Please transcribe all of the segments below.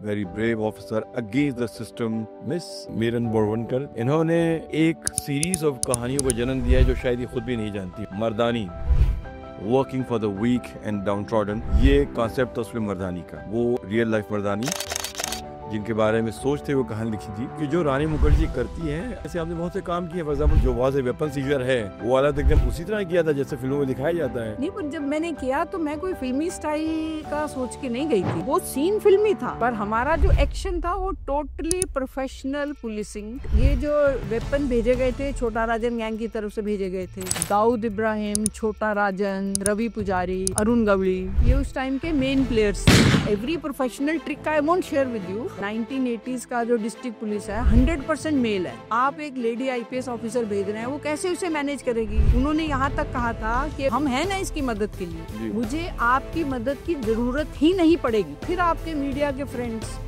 Very brave officer against the system, Miss Meeran Borwankar. इन्होंने एक series of कहानियों को जन्म दिया है जो शायद ये खुद भी नहीं जानती। Mardaani, working for the weak and downtrodden, ये कॉन्सेप्ट था उसमें मर्दानी का। वो रियल लाइफ मर्दानी जिनके बारे में सोचते हुए कहानी लिखी थी कि जो रानी मुखर्जी करती है, ऐसे आपने बहुत से काम किए। फॉर एग्जाम्पल जो वॉज ए वेपन सीजर है, वो वाला तो एकदम उसी तरह किया था जैसे फिल्मों में दिखाया जाता है। नहीं, पर जब मैंने किया तो मैं कोई फिल्मी स्टाइल का सोच के नहीं गई थी। वो सीन फिल्मी था, पर हमारा जो एक्शन था वो टोटली प्रोफेशनल पुलिसिंग। ये जो वेपन भेजे गए थे छोटा राजन गैंग की तरफ से भेजे गए थे। दाऊद इब्राहिम, छोटा राजन, रवि पुजारी, अरुण गवली, ये उस टाइम के main players. Every professional trick I won't share with you. 1980s का जो डिस्ट्रिक्ट पुलिस है 100% मेल है। आप एक लेडी आईपीएस ऑफिसर भेज रहे हैं, वो कैसे उसे मैनेज करेगी? उन्होंने यहाँ तक कहा था कि हम हैं ना इसकी मदद के लिए, मुझे आपकी मदद की जरूरत ही नहीं पड़ेगी। फिर आपके मीडिया के फ्रेंड्स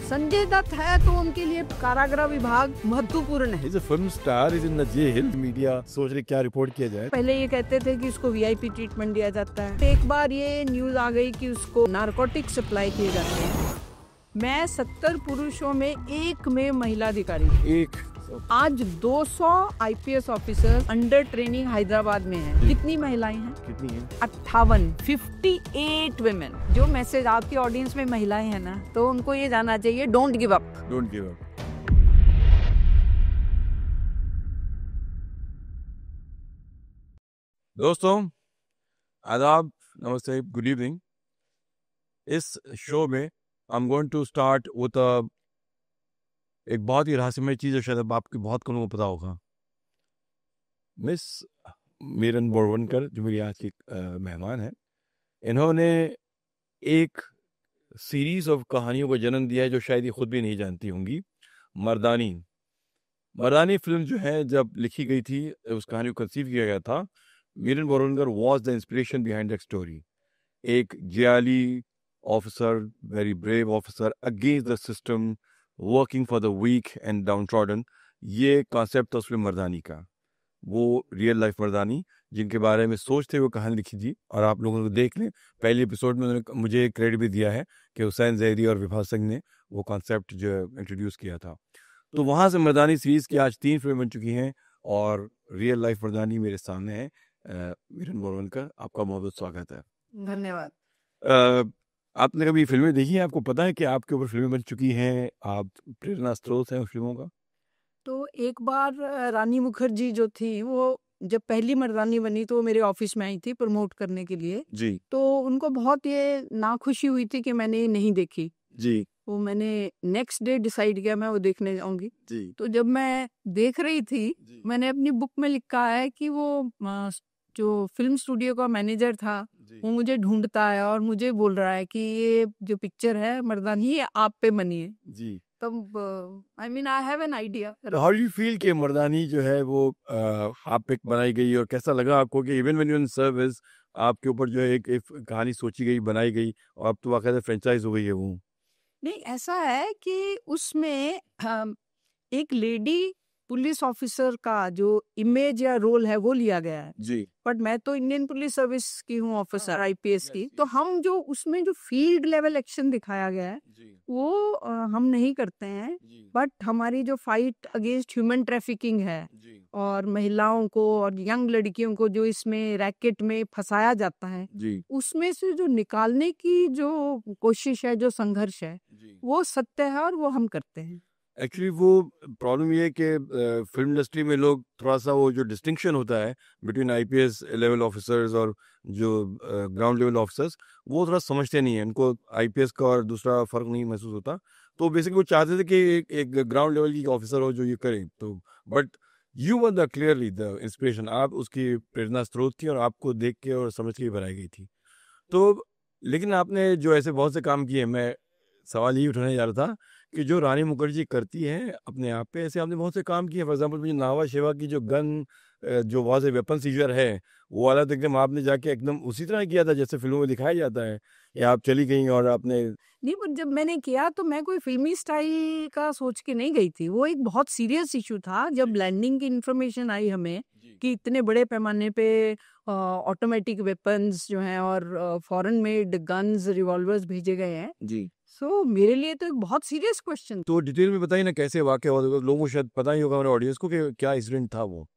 संजय दत्त है तो उनके लिए कारागृह विभाग महत्वपूर्ण है। Film star is in the jail. Media सोच रहे क्या रिपोर्ट किया जाए। पहले ये कहते थे कि उसको वीआईपी ट्रीटमेंट दिया जाता है। एक बार ये न्यूज आ गई कि उसको नारकोटिक सप्लाई किए जाते हैं। मैं 70 पुरुषों में एक में महिला अधिकारी। एक आज 200 IPS officer under training Hyderabad में हैं। कितनी महिलाएं हैं? कितनी है? 58 वुमेन। जो मैसेज आपकी ऑडियंस में महिलाएं हैं ना, तो उनको ये जानना चाहिए, don't give up. Don't give up. दोस्तों आदाब, नमस्ते, गुड इवनिंग। इस शो में I am going to start with एक बहुत ही रहस्यमय चीज़ है, शायद आपके बहुत कम को पता होगा। मिस मीरन बोरवनकर जो मेरी आज की मेहमान है, इन्होंने एक सीरीज ऑफ कहानियों को जन्म दिया है जो शायद ये खुद भी नहीं जानती होंगी। मर्दानी फिल्म जो है जब लिखी गई थी, उस कहानी को कंसीव किया गया था। Meeran Borwankar was the inspiration behind the story. एक जियाली officer, very brave officer against the system, working for the weak and downtrodden, ये कॉन्सेप्ट था उसमें मर्दानी का। वो रियल लाइफ मर्दानी जिनके बारे में सोचते हुए कहानी लिखी थी। और आप लोगों को देख लें, पहले एपिसोड में उन्होंने मुझे क्रेडिट भी दिया है कि हुसैन ज़ैदी और विभा सिंह ने वो कॉन्सेप्ट जो इंट्रोड्यूस किया था। तो वहाँ से मर्दानी सीरीज़ की आज 3 फिल्म बन चुकी हैं और रियल लाइफ मर्दानी मेरे सामने है। मीरन बोरवनकर, आपका बहुत बहुत स्वागत है। धन्यवाद। आपने कभी फिल्में देखी हैं? आपको पता है कि आपके ऊपर फिल्में बन चुकी हैं, आप प्रेरणा स्रोत हैं उन फिल्मों का? तो एक बार रानी मुखर्जी जो थी, वो जब पहली मर्दानी बनी तो वो मेरे ऑफिस में आई थी प्रमोट करने के लिए जी तो उनको बहुत ये नाखुशी हुई थी कि मैंने ये नहीं देखी। जी वो मैंने नेक्स्ट डे डिसाइड किया मैं वो देखने जाऊंगी। जी तो जब मैं देख रही थी, जी मैंने अपनी बुक में लिखा है कि वो जो फिल्म स्टूडियो का मैनेजर था वो मुझे ढूंढता है और मुझे बोल रहा है कि ये जो पिक्चर है मर्दानी, ये आप पे बनी है। जी। तब I mean I have an idea. How you feel कि मर्दानी जो है वो आप पे बनाई गई, और कैसा लगा आपको कि even when you in service आपके ऊपर जो है एक कहानी सोची गई, बनाई गई और अब तो वाकई फ्रेंचाइज हो गई है वो? नहीं, ऐसा है कि उसमें एक लेडी पुलिस ऑफिसर का जो इमेज या रोल है वो लिया गया है। जी बट मैं तो इंडियन पुलिस सर्विस की हूँ, ऑफिसर आईपीएस की। yes, तो हम जो उसमें जो फील्ड लेवल एक्शन दिखाया गया है जी वो हम नहीं करते हैं। जी बट हमारी जो फाइट अगेंस्ट ह्यूमन ट्रैफिकिंग है जी और महिलाओं को और यंग लड़कियों को जो इसमें रैकेट में फंसाया जाता है, जी उसमें से जो निकालने की जो कोशिश है, जो संघर्ष है, जी वो सत्य है और वो हम करते हैं। एक्चुअली वो प्रॉब्लम ये है कि फिल्म इंडस्ट्री में लोग थोड़ा सा वो जो डिस्टिंक्शन होता है बिटवीन आईपीएस लेवल ऑफिसर्स और जो ग्राउंड लेवल ऑफिसर्स, वो थोड़ा समझते नहीं है। उनको आईपीएस का और दूसरा फ़र्क नहीं महसूस होता। तो बेसिकली वो चाहते थे कि एक ग्राउंड लेवल की ऑफिसर हो जो ये करे। तो but you were the clearly the inspiration, आप उसकी प्रेरणा स्रोत थी और आपको देख के और समझ के बनाई गई थी। तो लेकिन आपने जो ऐसे बहुत से काम किए, मैं सवाल यही उठाने जा रहा था कि जो रानी मुखर्जी करती है अपने आप पे, ऐसे आपने बहुत से काम किए। फॉर एग्जाम्पल मुझे नावा शेवा की जो गन जो वॉज ए वेपन सीजर है, वो वाला तो एकदम आपने जाके एकदम उसी तरह किया था जैसे फिल्मों में दिखाया जाता है, या आप चली गई और आपने? नहीं, पर जब मैंने किया तो मैं कोई फिल्मी स्टाइल का सोच के नहीं गई थी। वो एक बहुत सीरियस इशू था। जब लैंडिंग की इन्फॉर्मेशन आई हमें कि इतने बड़े पैमाने पे ऑटोमेटिक वेपन्स जो हैं और फॉरेन मेड गन्स रिवॉल्वर्स भेजे गए हैं। जी। सो मेरे लिए तो एक बहुत सीरियस क्वेश्चन। तो डिटेल में बताइए ना कैसे वाकया हुआ, लोगों को शायद पता ही होगा हमारे ऑडियंस को कि क्या इंसिडेंट था वो।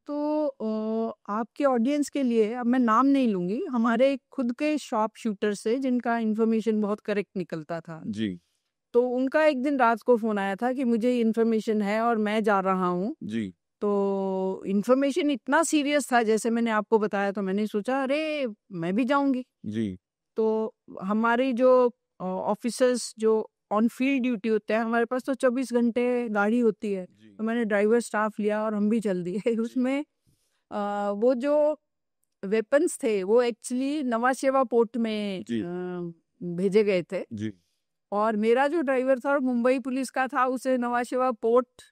तो आपके ऑडियंस के लिए अब मैं नाम नहीं लूंगी, हमारे खुद के शॉप शूटर से जिनका इन्फॉर्मेशन बहुत करेक्ट निकलता था, जी तो उनका एक दिन रात को फोन आया था कि मुझे इन्फॉर्मेशन है और मैं जा रहा हूँ। जी तो इन्फॉर्मेशन इतना सीरियस था, जैसे मैंने आपको बताया, तो मैंने सोचा अरे मैं भी जाऊंगी। जी तो हमारी जो ऑफिसर्स जो ऑन फील्ड ड्यूटी होते हैं, हमारे पास तो 24 घंटे गाड़ी होती है, तो मैंने ड्राइवर स्टाफ लिया और हम भी चल दिए। उसमें वो जो वेपन्स थे वो एक्चुअली नवा शेवा पोर्ट में जी। भेजे गए थे, जी और मेरा जो ड्राइवर था मुंबई पुलिस का था, उसे नवा शेवा पोर्ट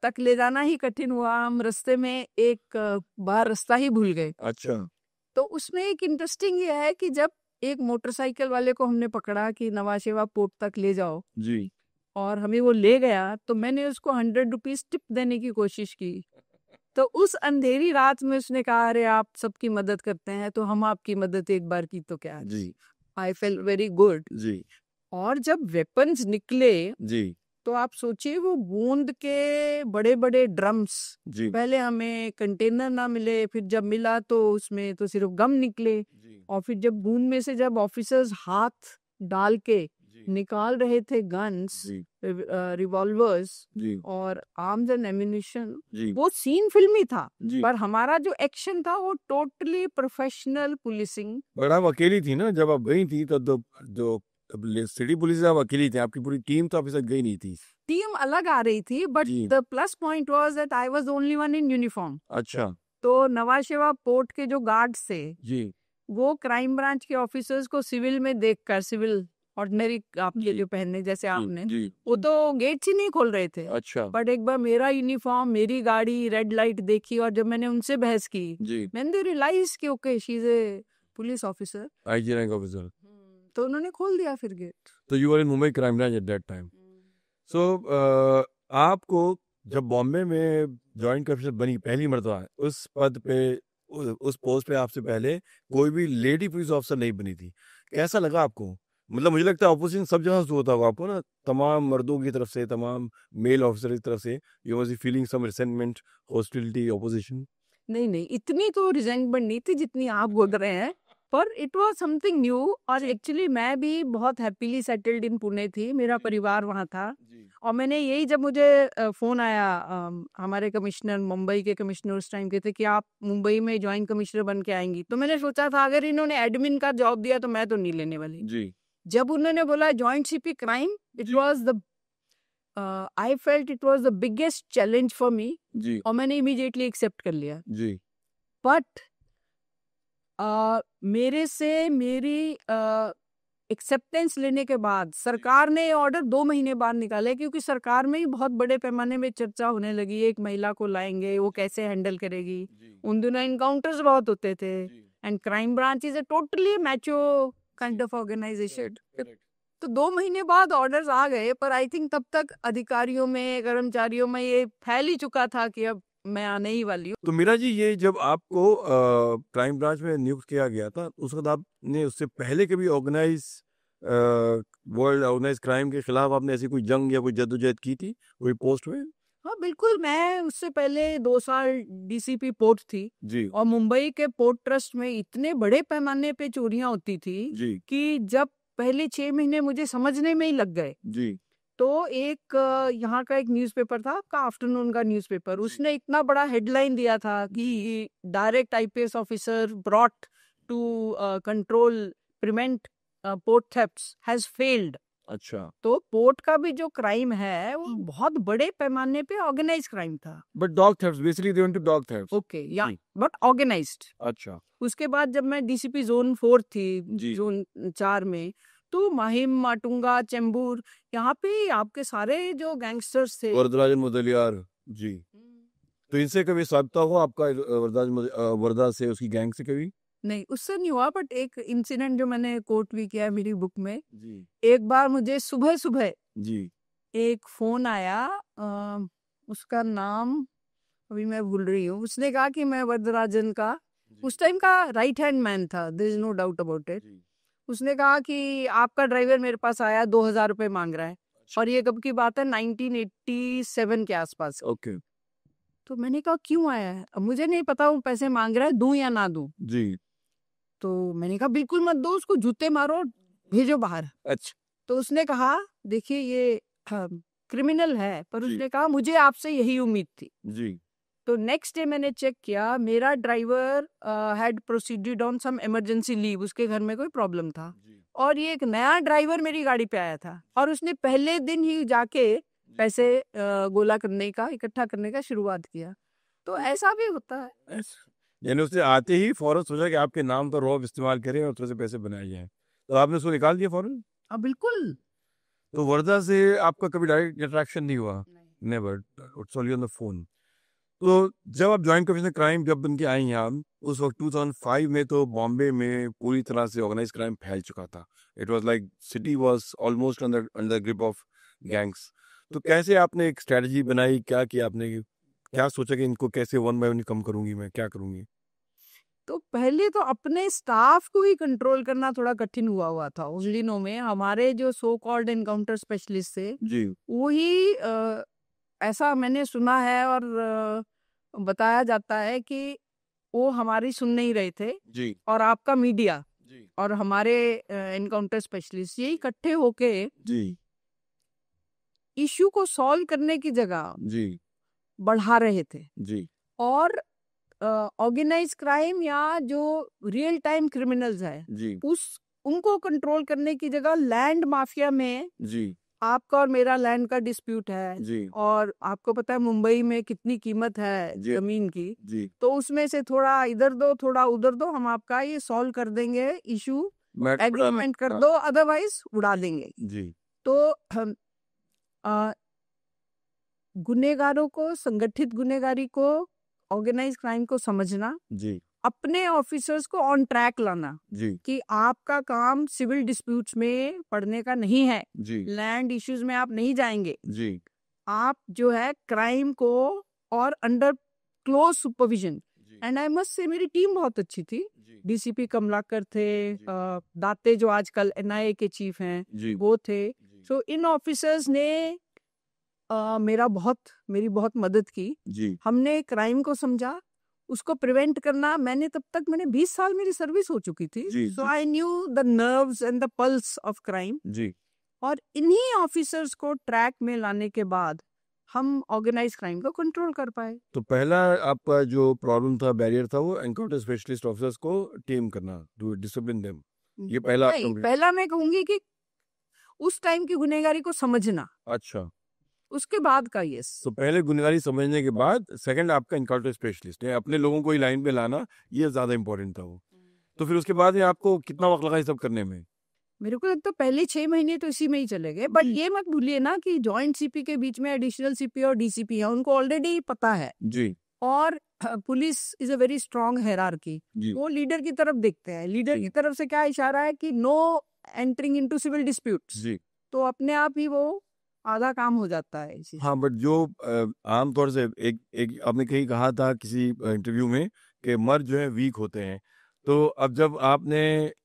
तक ले जाना ही कठिन हुआ। हम रास्ते में एक बार रास्ता ही भूल गए। अच्छा। तो उसमें एक इंटरेस्टिंग ये है कि जब एक मोटरसाइकिल वाले को हमने पकड़ा कि नवा शेवा पोर्ट तक ले जाओ, जी और हमें वो ले गया, तो मैंने उसको 100 रुपीज टिप देने की कोशिश की। तो उस अंधेरी रात में उसने कहा अरे आप सबकी मदद करते हैं तो हम आपकी मदद एक बार की तो क्या। जी आई फेल वेरी गुड। जी और जब वेपन्स निकले जी तो आप सोचिए वो गोंद के बड़े बड़े ड्रम्स, जी पहले हमें कंटेनर ना मिले, फिर जब मिला तो उसमें तो सिर्फ गम निकले, जी और फिर जब बूंद में से जब ऑफिसर्स हाथ डाल के जी निकाल रहे थे गन्स, जी रिवॉल्वर्स जी और आर्म्स एंड एम्यूनिशन, जी वो सीन फिल्मी था, जी। पर हमारा जो एक्शन था वो टोटली प्रोफेशनल पुलिसिंग। पर आप अकेली थी ना जब आप गई थी, तो जो सिटी पुलिस आप अकेली थी, आपकी पूरी टीम तो आपके साथ गई नहीं थी। टीम अलग आ रही थी, बट जी। The plus point was that I was only one in uniform. अच्छा। तो नवा शेवा पोर्ट के जो गार्ड्स थे, जी वो क्राइम ब्रांच के ऑफिसर्स को सिविल में देखकर, सिविल ऑर्डिनरी आपके जो पहनने जैसे आपने, जी वो तो गेट्स ही नहीं खोल रहे थे। अच्छा। बट एक बार मेरा यूनिफॉर्म, मेरी गाड़ी, रेड लाइट देखी, और जब मैंने उनसे बहस की, जी मैंने रियलाइज कि okay she is a police officer, IG rank officer. तो उन्होंने खोल दिया फिर गेट। तो you were in Mumbai crime branch at that time. So आपको जब बॉम्बे में जॉइंट कमिश्नर बनी पहली मर्तबा, उस पद पे, उस पोस्ट पे आपसे पहले कोई भी लेडी पुलिस ऑफिसर नहीं बनी थी, कैसा लगा आपको? मतलब मुझे लगता है ऑपोजिशन सब जगह से होता होगा आपको ना, तमाम मर्दों की तरफ से, तमाम मेल ऑफिसर की तरफ से, you was feeling some resentment, hostility, opposition. नहीं नहीं, इतनी तो रिजेंटमेंट नहीं थी जितनी आप बोल रहे हैं, पर इट वाज समथिंग न्यू। और एक्चुअली मैं भी बहुत हैप्पीली सेटल्ड इन पुणे थी, मेरा परिवार वहाँ था, और मैंने यही, जब मुझे फोन आया, हमारे कमिश्नर, मुंबई के कमिश्नर उस टाइम के थे, कि आप मुंबई में ज्वाइंट कमिश्नर बन के आएंगी, तो मैंने सोचा था अगर इन्होंने एडमिन का जॉब दिया तो मैं तो नहीं लेने वाली। जी जब उन्होंने बोला joint CP crime, it was the I felt it was the biggest challenge for me, जी और मैंने इमीडिएटली एक्सेप्ट कर लिया। जी बट मेरे से मेरी एक्सेप्टेंस लेने के बाद सरकार ने ऑर्डर 2 महीने बाद निकाले, क्योंकि सरकार में ही बहुत बड़े पैमाने में चर्चा होने लगी, एक महिला को लाएंगे, वो कैसे हैंडल करेगी। उन दिनों इनकाउंटर्स बहुत होते थे, and crime branch is a totally macho kind of organisation. तो 2 महीने बाद ऑर्डर्स आ गए, पर आई थिंक तब तक अधिकारियों में, कर्मचारियों में ये फैल ही चुका था कि अब मैं आने ही वाली हूँ। तो मीरा जी, ये जब आपको क्राइम ब्रांच में नियुक्त किया गया था, उस वक्त आपने उससे पहले कभी वर्ल्ड ऑर्गेनाइज क्राइम के खिलाफ आपने ऐसी कोई जंग या कोई जद्दोजहद की थी कोई पोस्ट में? हाँ बिल्कुल, मैं उससे पहले 2 साल डीसीपी पोर्ट थी, जी और मुंबई के पोर्ट ट्रस्ट में इतने बड़े पैमाने पे चोरियां होती थी जी कि जब पहले 6 महीने मुझे समझने में ही लग गए। जी तो एक यहाँ का एक न्यूज़पेपर था, आपका आफ्टरनून का न्यूज़पेपर, उसने इतना बड़ा हेडलाइन दिया था कि direct IPS officer brought to control prevent port thefts has failed. अच्छा। तो पोर्ट का भी जो क्राइम है वो बहुत बड़े पैमाने पे ऑर्गेनाइज क्राइम था। But dog thefts, basically they want to dog thefts. Okay, yeah but organised. अच्छा। उसके बाद जब मैं डीसीपी जोन 4 थी, जी। जोन 4 में, तो माहिम, माटुंगा, चेंबूर, यहाँ पे आपके सारे जो गैंगस्टर्स थे, वरदराजन मुदलियार जी, तो इनसे कभी साबिता हुआ आपका वर्धा से, उसकी गैंग से कभी? नहीं उससे नहीं हुआ, बट एक इंसिडेंट जो मैंने कोट भी किया है मेरी बुक में, जी एक बार मुझे सुबह सुबह जी एक फोन आया, उसका नाम अभी मैं भूल रही हूँ, उसने कहा कि मैं वरदराजन का उस टाइम का राइट हैंड मैन था, there is no doubt about it. उसने कहा कि आपका ड्राइवर मेरे पास आया 2,000 रुपए मांग रहा है, और ये कब की बात है, 1987 के आसपास। ओके तो मैंने कहा क्यों आया है, अब मुझे नहीं पता वो पैसे मांग रहा है, दूं या ना दूं। जी। तो मैंने कहा बिल्कुल मत दो, उसको जूते मारो, भेजो बाहर। अच्छा तो उसने कहा देखिए ये क्रिमिनल है, पर जी। उसने कहा मुझे आपसे यही उम्मीद थी। जी तो नेक्स्ट डे मैंने चेक किया, मेरा driver had proceeded on some emergency leave, उसके घर में कोई प्रॉब्लम था, जी और ये एक नया ड्राइवर मेरी गाड़ी पे आया था, और उसने पहले दिन ही जाके पैसे गोला करने का, इकट्ठा करने का शुरुआत किया। तो ऐसा भी होता है। यानी उसने आते ही फौरन सोचा कि आपके नाम पर रौब इस्तेमाल करें और थोड़े से पैसे बनाए जाएं, तो आपने उसको निकाल दिया फौरन। हाँ बिल्कुल। तो वर्धा से आपका कभी डायरेक्ट इंटरेक्शन नहीं हुआ? Never, it's only on the phone. तो जब आप जॉइंट कमिश्नर क्राइम जब बन के आई हैं आप, उस वक्त 2005 में तो बॉम्बे में पूरी तरह से ऑर्गेनाइज क्राइम फैल चुका था। It was like city was almost under grip of gangs. तो कैसे आपने एक स्ट्रेटजी बनाई, क्या किया आपने, क्या सोचा कि इनको कैसे वन बाय वन कम करूंगी, मैं क्या करूंगी? तो पहले तो अपने स्टाफ को ही कंट्रोल करना थोड़ा कठिन हुआ था उस दिनों में। हमारे जो सो कॉल्ड एनकाउंटर स्पेशलिस्ट थे, जी वही ऐसा मैंने सुना है और बताया जाता है कि वो हमारी सुन नहीं रहे थे, जी और आपका मीडिया जी और हमारे एनकाउंटर स्पेशलिस्ट यही इकट्ठे होके जी इश्यू को सॉल्व करने की जगह जी बढ़ा रहे थे। जी और ऑर्गेनाइज क्राइम या जो रियल टाइम क्रिमिनल्स है, जी उनको कंट्रोल करने की जगह लैंड माफिया में जी आपका और मेरा लैंड का डिस्प्यूट है, जी और आपको पता है मुंबई में कितनी कीमत है जी जमीन की, जी तो उसमें से थोड़ा इधर दो थोड़ा उधर दो, हम आपका ये सॉल्व कर देंगे इशू, मैं एग्रीमेंट कर दो, अदरवाइज उड़ा देंगे। जी तो हम गुनेगारों को, संगठित गुनेगारी को, ऑर्गेनाइज क्राइम को समझना, जी अपने ऑफिसर्स को ऑन ट्रैक लाना जी कि आपका काम सिविल डिस्प्यूट्स में पड़ने का नहीं है, जी लैंड इश्यूज में आप नहीं जाएंगे, जी आप जो है क्राइम को, और अंडर क्लोज सुपरविजन। जी एंड आई मस्ट से मेरी टीम बहुत अच्छी थी। जी डीसीपी कमलाकर थे, दाते जो आजकल एनआईए के चीफ हैं जी वो थे। सो इन ऑफिसर्स ने मेरी बहुत मदद की। जी हमने क्राइम को समझा, उसको प्रिवेंट करना। मैंने 20 साल मेरी सर्विस हो चुकी थी, जी so I knew the nerves and the pulse of crime. जी और इन्हीं ऑफिसर्स को ट्रैक में लाने के बाद हम ऑर्गेनाइज क्राइम को कंट्रोल कर पाए। तो पहला आपका जो प्रॉब्लम था, बैरियर था, वो एनकाउंटर स्पेशलिस्ट ऑफिसर्स को टेम करना, टू डिसिप्लिन देम। ये पहला नहीं, पहला मैं कहूंगी कि उस टाइम की गुनहगारी को समझना, अच्छा, उसके बाद का यस। तो पहले गुनहगारी समझने के बाद सेकंड आपका एनकाउंटर स्पेशलिस्ट है, अपने लोगों को ही लाइन पे लाना, ये ज्यादा इंपॉर्टेंट था वो। तो फिर उसके बाद ये आपको कितना वक्त लगा ये सब करने में? मेरे को लगता है पहले 6 महीने तो इसी में ही चले गए। बट ये मत भूलिए ना कि जॉइंट सीपी के बीच में एडिशनल सीपी और डीसीपी है, उनको ऑलरेडी पता है। जी और police is a very strong hierarchy, जी वो लीडर की तरफ देखते हैं। लीडर जी। की तरफ से क्या इशारा है कि no entering into civil disputes, जी तो अपने आप ही वो आधा काम हो जाता है इसी से। हाँ, बट जो आमतौर से एक एक आपने कहीं कहा था किसी इंटरव्यू में कि मर्द जो है वीक होते हैं, तो अब जब आपने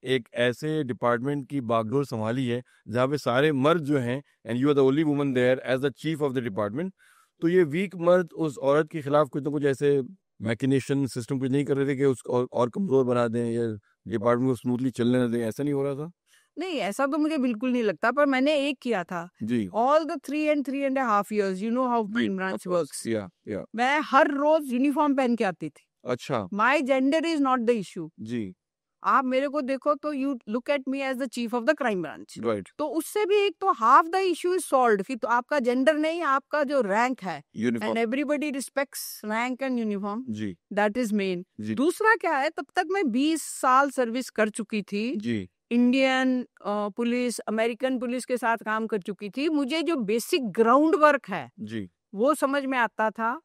एक ऐसे डिपार्टमेंट की बागडोर संभाली है जहाँ पे सारे मर्द जो हैं, and you are the only woman there as the chief of the department, तो ये वीक मर्द उस औरत के खिलाफ कुछ ना कुछ ऐसे मैकिनेशन सिस्टम कुछ नहीं कर रहे थे कि उसको और कमजोर बना दें या डिपार्टमेंट को स्मूथली चलने न दें, ऐसा नहीं हो रहा था? नहीं, ऐसा तो मुझे बिल्कुल नहीं लगता, पर मैंने एक किया था। जी all the 3.5 years, you know how crime branch works, या मैं हर रोज यूनिफॉर्म पहन के आती थी। अच्छा my gender is not the issue. जी आप मेरे को देखो तो you look at me as the chief of the crime branch, right तो उससे भी एक तो half the issue is solved. फिर तो आपका जेंडर नहीं, आपका जो रैंक है, and uniform everybody respects rank and uniform, जी दैट इज मेन। जी दूसरा क्या है, तब तक मैं 20 साल सर्विस कर चुकी थी, जी इंडियन पुलिस, अमेरिकन पुलिस के साथ काम कर चुकी थी। मुझे जो बेसिक ग्राउंड वर्क है जी वो समझ में आता था,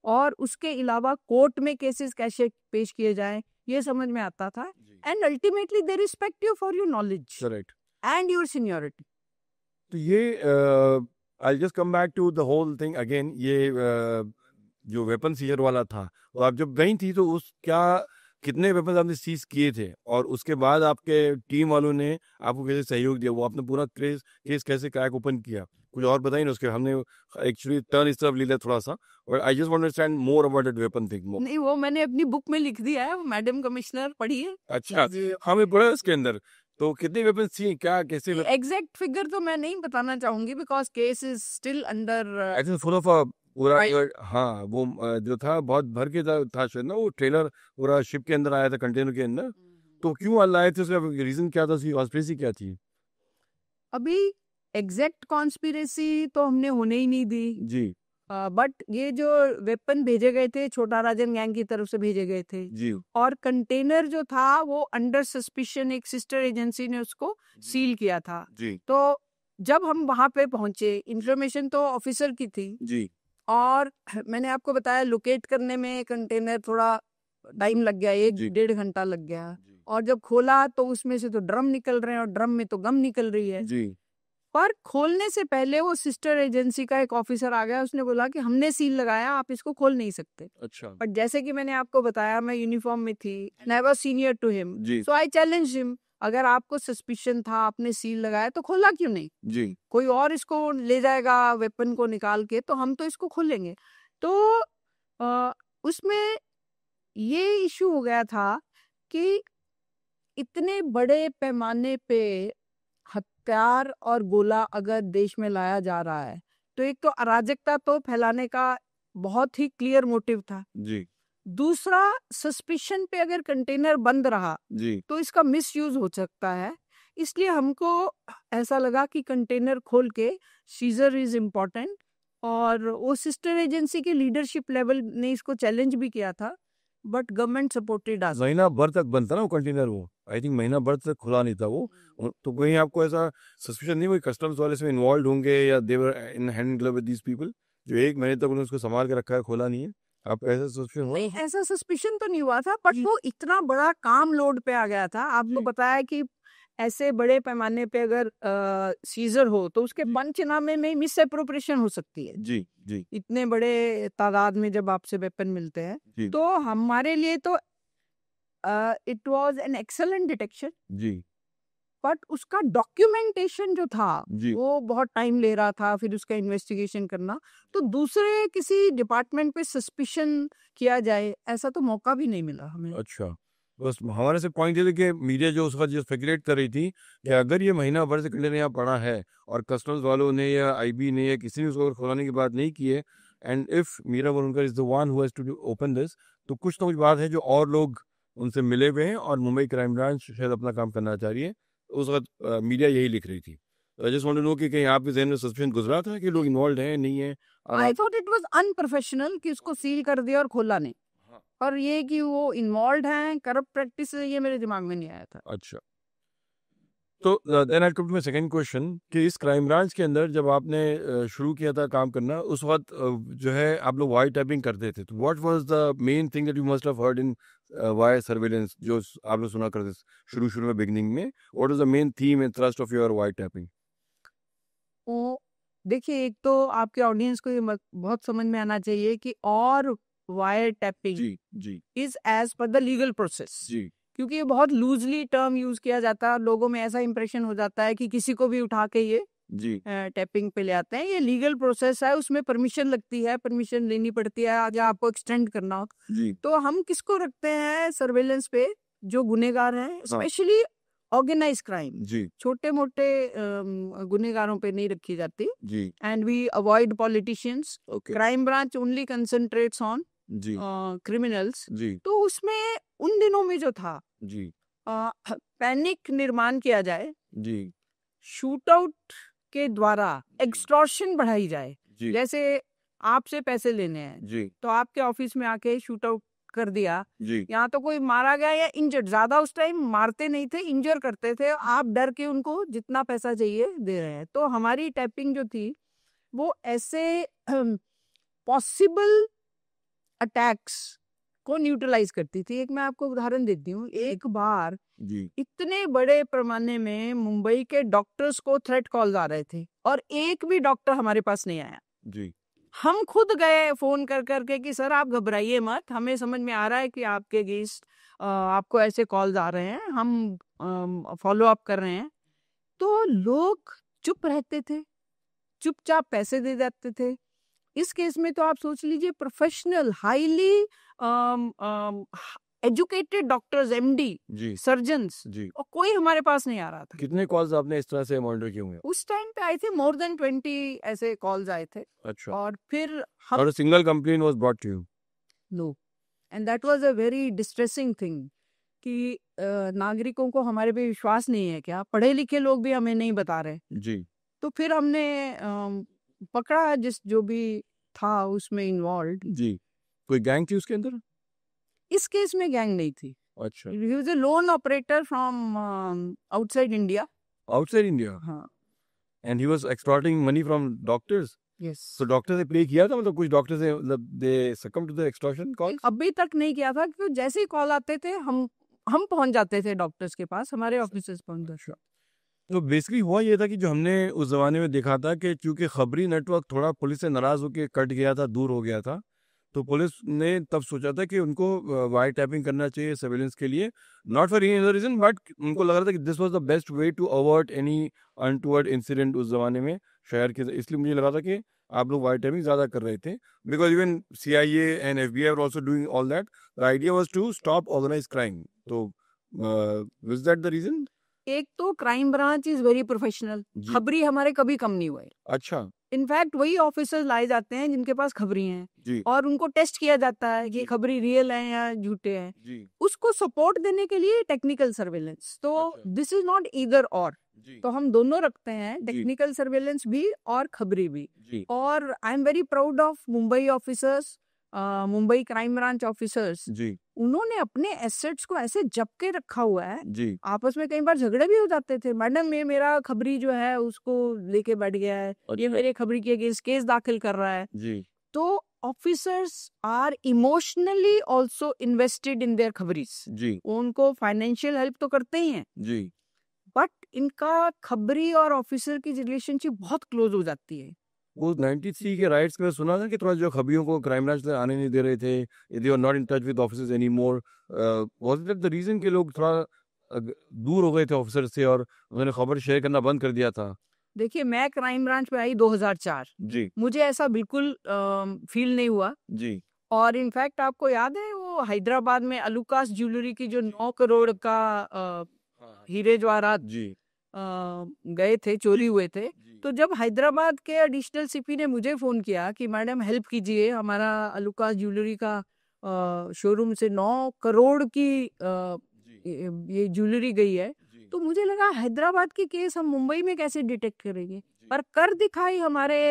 और उसके अलावा कोर्ट में केसेस कैसे पेश किए जाएं ये समझ में आता था। And ultimately they respect you for your knowledge correct. And your seniority. तो ये I just come back to the whole thing again, ये जो वेपन सीजर वाला था, तो आप जब गई थी तो उस क्या कितने वेपन आपने सीज किए थे, और उसके बाद आपके टीम वालों ने आपको कैसे सहयोग दिया, वो आपने पूरा केस कैसे क्रैक ओपन किया, कुछ और बताइए ना उसके। हमने एक्चुअली टर्न इस तरफ ले लिया थोड़ा सा, और I just want to understand more about that weapon thing more. नहीं, वो मैंने अपनी बुक में लिख दिया है, मैडम कमिश्नर पढ़िए। अच्छा, हमें पढ़ा उसके अंदर, तो कितने वेपन थी, क्या कैसे एग्जैक्ट फिगर तो मैं नहीं बताना चाहूंगी because case is still under. Actually full of पूरा हाँ, वो जो था बहुत भर के था शायद ना, वो ट्रेलर पूरा शिप के अंदर आया था, कंटेनर के अंदर। तो क्यों लाए थे, उसका रीजन क्या था, उसकी कॉन्स्पिरेसी क्या थी? अभी एग्जैक्ट कॉन्स्पिरेसी तो हमने होने ही नहीं दी जी बट ये जो वेपन भेजे गए थे छोटा राजन गैंग की तरफ से भेजे गए थे, जी और कंटेनर जो था वो अंडर सस्पिशन एक सिस्टर एजेंसी ने उसको सील किया था। जी तो जब हम वहां पे पहुंचे, इंफॉर्मेशन तो ऑफिसर की थी, जी और मैंने आपको बताया लोकेट करने में कंटेनर थोड़ा टाइम लग गया, जी। 1-1.5 घंटा लग गया। जी और जब खोला तो उसमें से तो ड्रम निकल रहे हैं और ड्रम में तो गम निकल रही है। जी पर खोलने से पहले वो सिस्टर एजेंसी का एक ऑफिसर आ गया, उसने बोला कि हमने सील लगाया, आप इसको खोल नहीं सकते। अच्छा बट जैसे कि मैंने आपको बताया, मैं यूनिफॉर्म में थी and I was senior to him, जी सो आई चैलेंज हिम, अगर आपको सस्पिशन था, आपने सील लगाया तो खोला क्यों नहीं? जी कोई और इसको ले जाएगा वेपन को निकाल के, तो हम तो इसको खोलेंगे। तो उसमें ये इशू हो गया था कि इतने बड़े पैमाने पे हथियार और गोला अगर देश में लाया जा रहा है, तो एक तो अराजकता तो फैलाने का बहुत ही क्लियर मोटिव था। जी दूसरा, सस्पिशन पे अगर कंटेनर बंद रहा जी तो इसका मिसयूज हो सकता है। इसलिए हमको ऐसा लगा कि कंटेनर खोल के सीजर इज इम्पोर्टेंट, और वो सिस्टर एजेंसी के लीडरशिप लेवल ने इसको चैलेंज भी किया था, बट गवर्नमेंट सपोर्टेड अस। महीना भर तक बनता ना वो कंटेनर, वो आई थिंक महीना भर तक खुला नहीं था वो। तो कहीं आपको ऐसा सस्पिशन नहीं हुई कस्टम्स वाले इसमें इन्वॉल्व होंगे, या they're in hand glove with these people, जो एक महीने तक उन्होंने उसको संभाल के रखा है, खोला नहीं है? आप ऐसा सस्पिशन हुआ? नहीं, ऐसा सस्पिशन तो नहीं हुआ था, बट वो इतना बड़ा काम लोड पे आ गया था। आपको बताया कि ऐसे बड़े पैमाने पे अगर सीजर हो तो उसके पंचनामे में मिस एप्रोप्रिएशन हो सकती है। जी जी इतने बड़े तादाद में जब आपसे वेपन मिलते हैं, जी तो हमारे लिए तो it was an excellent detection, जी बट उसका डॉक्यूमेंटेशन जो था जी वो बहुत टाइम ले रहा था, फिर उसका इन्वेस्टिगेशन करना। तो दूसरे किसी डिपार्टमेंट पे सस्पिशन किया जाए, ऐसा तो मौका भी नहीं मिला हमें। अच्छा, बस हमारे से पॉइंट ये था कि मीडिया जो उस वक्त जो स्पेकुलेट कर रही थी कि अगर ये महीना भर से कंटेनर यहाँ पड़ा है और कस्टम्स वालों ने या आईबी ने या किसी ने उसको अगर खुलाने की बात नहीं की है, and if Meera Borwankar is the one who has to open this, तो कुछ ना कुछ बात है जो और लोग उनसे मिले हुए हैं, और मुंबई क्राइम ब्रांच शायद अपना काम करना चाह रही है। उस वक्त मीडिया यही लिख रही थी। I just want to know कि कहीं आपके जहन में सस्पेंस गुजरा था कि लोग इन्वॉल्व हैं नहीं है? I thought it was unprofessional कि उसको सील कर दिया और खोला नहीं, और ये कि वो इन्वॉल्व हैं करप्ट प्रैक्टिस, ये मेरे दिमाग में नहीं आया था। अच्छा, तो then I come to my second question कि इस क्राइम ब्रांच के अंदर जब आपने शुरू किया था काम करना, उस वक्त जो है आप लोग वायर टैपिंग करते थे, तो what was the main thing that you must have heard in wire surveillance, जो आपने सुना करते शुरू में बिगनिंग में? What was the main theme and thrust of your wire tapping? तो देखिए, एक तो आपके ऑडियंस को ये बहुत समझ में आना चाहिए कि और वायर टैपिंग जी जी is as per the legal process, जी क्योंकि ये बहुत लूजली टर्म यूज किया जाता है, लोगों में ऐसा इंप्रेशन हो जाता है कि किसी को भी उठा के ये जी टैपिंग पे ले आते हैं। ये लीगल प्रोसेस है, उसमें परमिशन लगती है, परमिशन लेनी पड़ती है या आपको एक्सटेंड करना हो। जी तो हम किसको रखते हैं सर्वेलेंस पे? जो गुनेगार हैं, स्पेशली ऑर्गेनाइज क्राइम, जी छोटे मोटे गुनेगारों पे नहीं रखी जाती। जी and we avoid politicians. Okay crime branch only concentrates on जी क्रिमिनल्स। जी तो उसमें उन दिनों में जो था, जी पैनिक निर्माण किया जाए, जी शूट आउट के द्वारा एक्सटॉर्शन बढ़ाई जाए। जी जैसे आपसे पैसे लेने हैं जी तो आपके ऑफिस में आके शूट आउट कर दिया, जी यहाँ तो कोई मारा गया या इंजर्ड, ज्यादा उस टाइम मारते नहीं थे, इंजर करते थे, आप डर के उनको जितना पैसा चाहिए दे रहे हैं। तो हमारी टैपिंग जो थी वो ऐसे पॉसिबल अटैक्स को न्यूट्रलाइज करती थी। एक मैं आपको उदाहरण देती हूँ। एक बार जी इतने बड़े पैमाने में मुंबई के डॉक्टर्स को थ्रेट कॉल आ रहे थे और एक भी डॉक्टर हमारे पास नहीं आया। जी हम खुद गए फोन कर करके कि सर आप घबराइए मत, हमें समझ में आ रहा है कि आपके अगेंस्ट आपको ऐसे कॉल्स आ रहे हैं, हम फॉलो अप कर रहे हैं। तो लोग चुप रहते थे, चुपचाप पैसे दे देते थे। इस केस में तो आप सोच लीजिए professional highly educated doctors, MD, जी सर्जन्स, जी। और कोई हमारे पास नहीं आ रहा था। कितने कॉल्स आपने इस तरह से मॉनिटर किए होंगे? उस टाइम पे आए थे मोर देन 20 ऐसे कॉल्स आए थे। अच्छा। और फिर हम और single complaint was brought to you? No, and that was a very distressing thing कि नागरिकों को हमारे पे विश्वास नहीं है क्या, पढ़े लिखे लोग भी हमें नहीं बता रहे। जी तो फिर हमने पकड़ा जो भी था उसमें इन्वॉल्व। जी। कोई गैंग थी उसके अंदर? इस केस में गैंग नहीं थी। अच्छा। He was a lone operator from outside India. Outside India? हाँ, and he was extorting money from doctors? Yes. तो डॉक्टर से पे किया था, मतलब कुछ डॉक्टर से, मतलब दे सकम टू द एक्सटॉर्शन कॉल? अभी तक नहीं किया था, क्योंकि जैसे ही कॉल आते थे हम पहुंच जाते थे डॉक्टर्स के पास, हमारे ऑफिसर्स पहुंच जाते। तो बेसिकली हुआ ये था कि जो हमने उस जमाने में देखा था कि चूंकि खबरी नेटवर्क थोड़ा पुलिस से नाराज होकर कट गया था, दूर हो गया था, तो पुलिस ने तब सोचा था कि उनको वायर टैपिंग करना चाहिए सर्वेलेंस के लिए, not for any other reason, but उनको लग रहा था कि this was the best way to avoid any untoward incident उस जमाने में शहर के। इसलिए मुझे लगा था कि आप लोग वायर टैपिंग ज़्यादा कर रहे थे, because even CIA and FBI are also doing all that. The idea was to stop organise crime. तो वाज दैट द रीजन? एक तो crime branch is very professional, जी। खबरी हमारे कभी कम नहीं हुए। अच्छा। इनफैक्ट वही ऑफिसर्स लाए जाते हैं जिनके पास खबरी हैं, जी और उनको टेस्ट किया जाता है कि जी। खबरी रियल है या झूठे हैं। जी उसको सपोर्ट देने के लिए टेक्निकल सर्वेलेंस। तो अच्छा। दिस इज नॉट ईदर और, जी तो हम दोनों रखते हैं, जी टेक्निकल सर्वेलेंस भी और खबरी भी। जी और I am very proud of Mumbai officers, Mumbai crime branch officers. जी उन्होंने अपने एसेट्स को ऐसे जप के रखा हुआ है। जी आपस में कई बार झगड़े भी हो जाते थे, मैडम ये मेरा खबरी जो है उसको लेके बैठ गया है, ये अच्छा। मेरे खबरी के अगेंस्ट केस दाखिल कर रहा है। जी तो officers are emotionally also invested in their खबरीज। जी उनको फाइनेंशियल हेल्प तो करते ही हैं, जी बट इनका खबरी और ऑफिसर की रिलेशनशिप बहुत क्लोज हो जाती है। वो 93 के राइट्स में सुना था कि थोड़ा जो खबियों को क्राइम ब्रांच में आने नहीं दे रहे थे, they are not in touch with officers any more, was that the reason कि लोग थोड़ा दूर हो गए थे ऑफिसर से और उन्होंने खबर शेयर करना बंद कर दिया था? देखिए, मैं क्राइम ब्रांच में आई 2004, जी मुझे ऐसा बिल्कुल फील नहीं हुआ। जी और इनफैक्ट आपको याद है वो हैदराबाद में अलुकास ज्वेलरी की जो 9 करोड़ का हीरे जवाहरात जी गए थे, चोरी हुए थे। जी तो जब हैदराबाद के एडिशनल CP ने मुझे फोन किया कि मैडम हेल्प कीजिए, हमारा अलुकास ज्वेलरी का शोरूम से 9 करोड़ की जी ये ज्वेलरी गई है, जी तो मुझे लगा हैदराबाद की केस हम मुंबई में कैसे डिटेक्ट करेंगे। जी पर कर दिखाई हमारे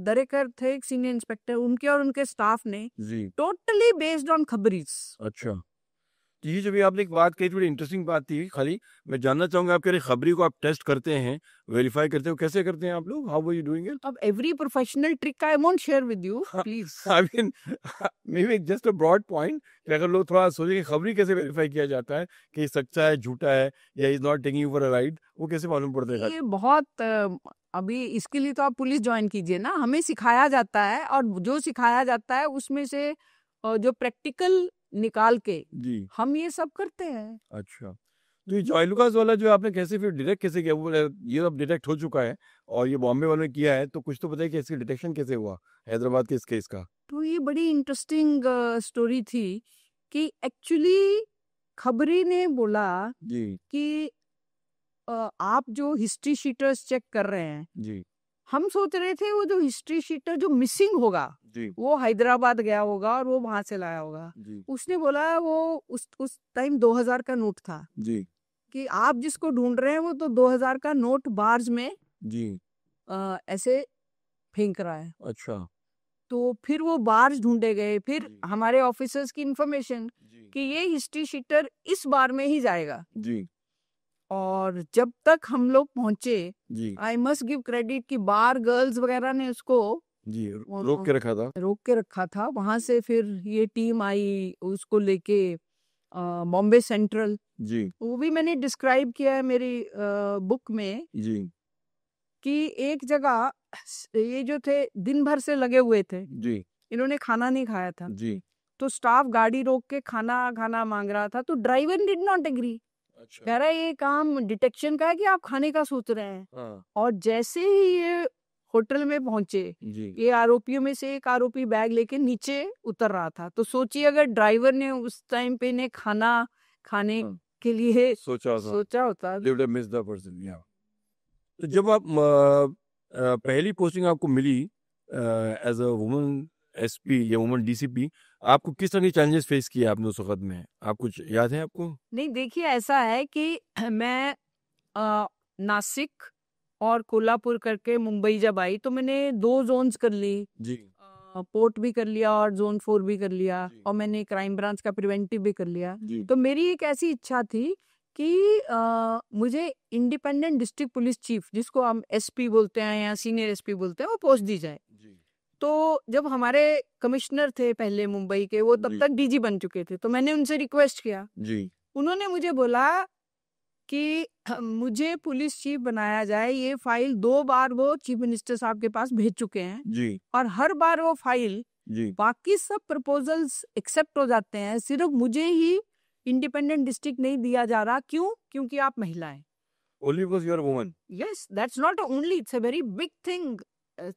दरेकर थे एक सीनियर इंस्पेक्टर, उनके और उनके स्टाफ ने, जी। टोटली बेस्ड ऑन खबरीज। अच्छा। ये जो भी आपने एक बात कही थोड़ी इंटरेस्टिंग बात थी, खाली मैं जानना चाहूंगा, आप कह रहे खबरी को आप टेस्ट करते हैं, वेरीफाई करते हो, कैसे करते हैं आप लोग? How were you doing it? अब every professional trick I won't share with you please. I mean maybe just a broad point कि अगर लोग थोड़ा सोचे कि खबरी कैसे वेरीफाई किया जाता है कि सच्चा है, झूठा है, या is not taking you for a ride, वो कैसे मालूम पड़ता है? ये बहुत अभी इसके लिए तो आप पुलिस ज्वाइन कीजिए ना, हमें सिखाया जाता है, और जो सिखाया जाता है उसमें से जो प्रैक्टिकल निकाल के जी। हम ये सब करते हैं। अच्छा। तो ये जॉयलुकास वाला जो आपने कैसे फिर डिटेक्ट कैसे किया? वो ये अब डिटेक्ट हो चुका है और ये बॉम्बे वालों ने किया है, तो कुछ तो बताइए कि इसकी डिटेक्शन कैसे हुआ हैदराबाद के इस केस का? तो ये बड़ी इंटरेस्टिंग स्टोरी थी कि एक्चुअली खबरी ने बोला जी कि आप जो हिस्ट्री शीटर्स चेक कर रहे हैं, जी हम सोच रहे थे वो जो हिस्ट्री शीटर जो मिसिंग होगा जी वो हैदराबाद गया होगा और वो वहां से लाया होगा। जी उसने बोला वो उस टाइम 2000 का नोट था, जी कि आप जिसको ढूंढ रहे हैं वो तो 2000 का नोट बार्स में जी। ऐसे फेंक रहा है। अच्छा। तो फिर वो बार्स ढूंढे गए, फिर जी हमारे ऑफिसर्स की इंफॉर्मेशन जी कि ये हिस्ट्री शीटर इस बार में ही जाएगा। जी और जब तक हम लोग पहुंचे, जी आई मस्ट गिव क्रेडिट कि बार गर्ल्स वगैरह ने उसको जी रोक के रखा था। रोक के रखा था। वहां से फिर ये टीम आई उसको लेके बॉम्बे सेंट्रल, जी वो भी मैंने डिस्क्राइब किया है मेरी बुक में। जी कि एक जगह ये जो थे दिन भर से लगे हुए थे, जी इन्होंने खाना नहीं खाया था, जी। तो स्टाफ गाड़ी रोक के खाना मांग रहा था, तो ड्राइवर डिड नॉट एग्री। अच्छा। कह रहा है ये काम डिटेक्शन का है कि आप खाने का सोच रहे हैं। हाँ और जैसे ही ये होटल में पहुंचे, जी। ये आरोपियों में से एक आरोपी बैग लेके नीचे उतर रहा था। तो सोचिए अगर ड्राइवर ने उस टाइम पे ने खाना खाने हाँ, के लिए सोचा था। सोचा होता। They would have missed the person, yeah. तो जब आप पहली पोस्टिंग आपको मिली एज अ वुमन एसपी या वुमन डीसीपी, आपको किस तरह के चैलेंजेस फेस किए आपने उस वक्त में? आप कुछ याद है आपको? नहीं, देखिए ऐसा है कि मैं नासिक और कोल्हापुर करके मुंबई जब आई तो मैंने 2 जोन्स कर ली, जी पोर्ट भी कर लिया और जोन 4 भी कर लिया, जी। और मैंने क्राइम ब्रांच का प्रिवेंटिव भी कर लिया। जी तो मेरी एक ऐसी इच्छा थी कि मुझे इंडिपेंडेंट डिस्ट्रिक्ट पुलिस चीफ, जिसको हम एसपी बोलते हैं या सीनियर एसपी बोलते हैं, वो पोस्ट दी जाए। जी तो जब हमारे कमिश्नर थे पहले मुंबई के, वो तब जी। तक डीजी बन चुके थे, तो मैंने उनसे रिक्वेस्ट किया। जी उन्होंने मुझे बोला कि मुझे पुलिस चीफ बनाया जाए। ये फाइल 2 बार वो चीफ मिनिस्टर साहब के पास भेज चुके हैं, जी और हर बार वो फाइल, जी। बाकी सब प्रपोजल्स एक्सेप्ट हो जाते हैं, सिर्फ मुझे ही इंडिपेंडेंट डिस्ट्रिक्ट नहीं दिया जा रहा। क्यों? क्योंकि आप महिला हैं। Only because you are a woman? Yes, that's not only, it's a very big thing.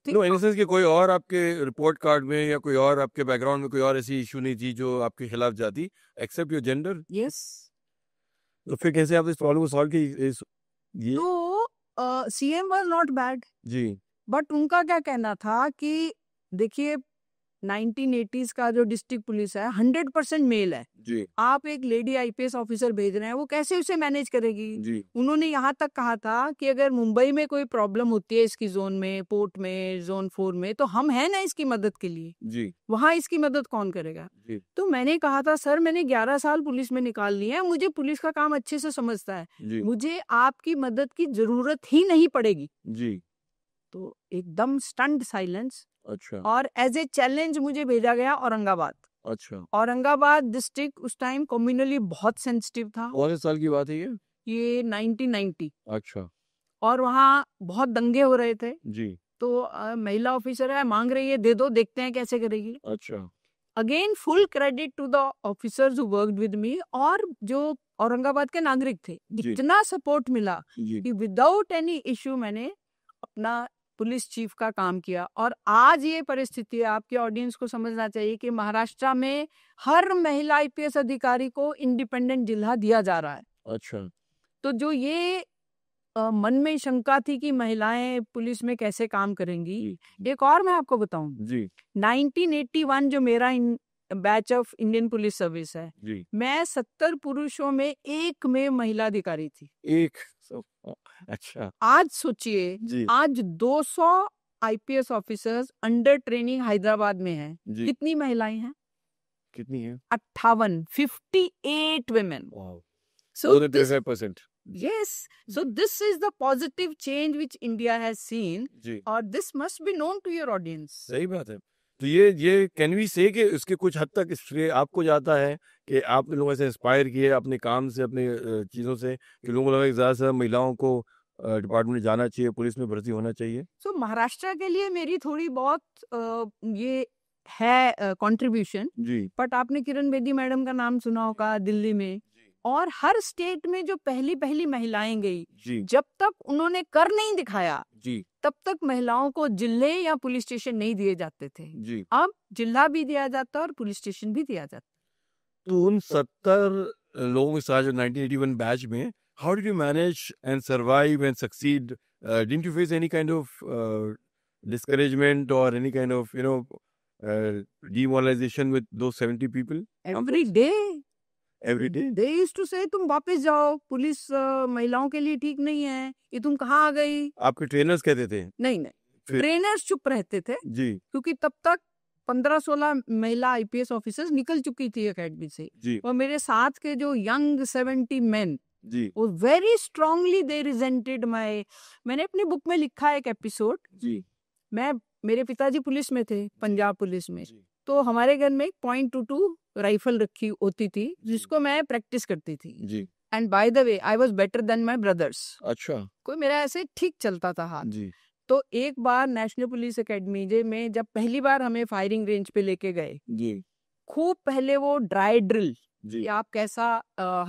No, in the sense कि कोई और आपके रिपोर्ट कार्ड में या कोई और आपके बैकग्राउंड में कोई और ऐसी इशू नहीं थी जो आपके खिलाफ जाती, एक्सेप्ट योर जेंडर। यस। तो फिर कैसे आप इस प्रॉब्लम को सॉल्व की? ये तो सीएम वाज नॉट बैड, जी बट उनका क्या कहना था कि देखिए 1980s का जो डिस्ट्रिक्ट पुलिस है 100% मेल है, जी आप एक लेडी आईपीएस ऑफिसर भेज रहे हैं, वो कैसे उसे मैनेज करेगी? जी उन्होंने यहाँ तक कहा था कि अगर मुंबई में कोई प्रॉब्लम होती है इसकी जोन में, पोर्ट में, जोन 4 में, तो हम हैं ना इसकी मदद के लिए, जी वहाँ इसकी मदद कौन करेगा? जी तो मैंने कहा था सर मैंने 11 साल पुलिस में निकाल लिए हैं, मुझे पुलिस का काम अच्छे से समझता है, जी मुझे आपकी मदद की जरूरत ही नहीं पड़ेगी। जी। तो एकदम स्टन्ड साइलेंस, अच्छा और एज ए चैलेंज मुझे भेजा गया औरंगाबाद। अच्छा। औरंगाबाद डिस्ट्रिक्ट उस टाइम कम्युनली बहुत सेंसिटिव था। कौन से साल की बात है ये? ये 1990, अच्छा और वहाँ बहुत दंगे हो रहे थे। जी तो महिला ऑफिसर है, मांग रही है, दे दो, देखते हैं कैसे करेगी। अच्छा again full credit to the officers who worked with me, और जो औरंगाबाद के नागरिक थे, जी। इतना सपोर्ट मिला जी कि विदाउट एनी इश्यू मैंने अपना पुलिस चीफ का काम किया। और आज ये परिस्थिति है, आपके ऑडियंस को समझना चाहिए कि महाराष्ट्र में हर महिला आईपीएस अधिकारी को इंडिपेंडेंट जिला दिया जा रहा है। अच्छा तो जो ये मन में शंका थी कि महिलाएं पुलिस में कैसे काम करेंगी, एक और मैं आपको बताऊं, जी 1981 जो मेरा batch of Indian police service है, जी। मैं 70 पुरुषों में 1 में महिला अधिकारी थी। एक अच्छा आज सोचिए, जी आज 200 IPS officers under training Hyderabad में हैं। जी। कितनी महिलाएं हैं? कितनी है? 58, 58 women. Wow, So more than this, 25%। yes, so this is the positive change which India has seen, जी or this must be known to your audience. सही बात है। तो ये कैन वी से कि उसके कुछ हद तक श्रेय आपको जाता है कि आप लोगों से इंस्पायर किए अपने काम से, अपने चीज़ों से, कि लोगों को लगा कि ज़्यादा से ज़्यादा महिलाओं को डिपार्टमेंट में जाना चाहिए, पुलिस में भर्ती होना चाहिए। So महाराष्ट्र के लिए मेरी थोड़ी बहुत ये है कंट्रीब्यूशन, जी बट आपने किरण बेदी मैडम का नाम सुना होगा दिल्ली में, और हर स्टेट में जो पहली पहली महिलाएं गई, जी जब तक उन्होंने कर नहीं दिखाया जी तब तक महिलाओं को जिले या पुलिस स्टेशन नहीं दिए जाते थे। जी। अब जिला भी दिया जाता है और पुलिस स्टेशन भी दिया जाता है। तो उन 70 लोगों के साथ जो 1981 बैच में, how did you manage and survive and succeed? Didn't you face any kind of discouragement or any kind of demoralization with those 70 people? Every day they used to say तुम वापस जाओ, पुलिस महिलाओं के लिए ठीक नहीं है, ये तुम कहाँ आ गई? आपके ट्रेनर्स कहते थे? नहीं, ट्रेनर्स चुप रहते थे जी क्योंकि तब तक 15-16 महिला आईपीएस ऑफिसर्स निकल चुकी थी एकेडमी से, जी और मेरे साथ के जो यंग 70 मेन, जी वो very strongly they resented my, मैंने अपनी बुक में लिखा है एक एपिसोड। जी मेरे पिताजी पुलिस में थे, पंजाब पुलिस में, जी तो हमारे घर में एक .22 राइफल रखी होती थी जिसको मैं प्रैक्टिस करती थी। जी and by the way I was better than my brothers. अच्छा कोई मेरा ऐसे ठीक चलता था हाथ। जी तो एक बार नेशनल पुलिस एकेडमी में जब पहली बार हमें फायरिंग रेंज पे लेके गए, जी खूब पहले वो ड्राई ड्रिल जी कि आप कैसा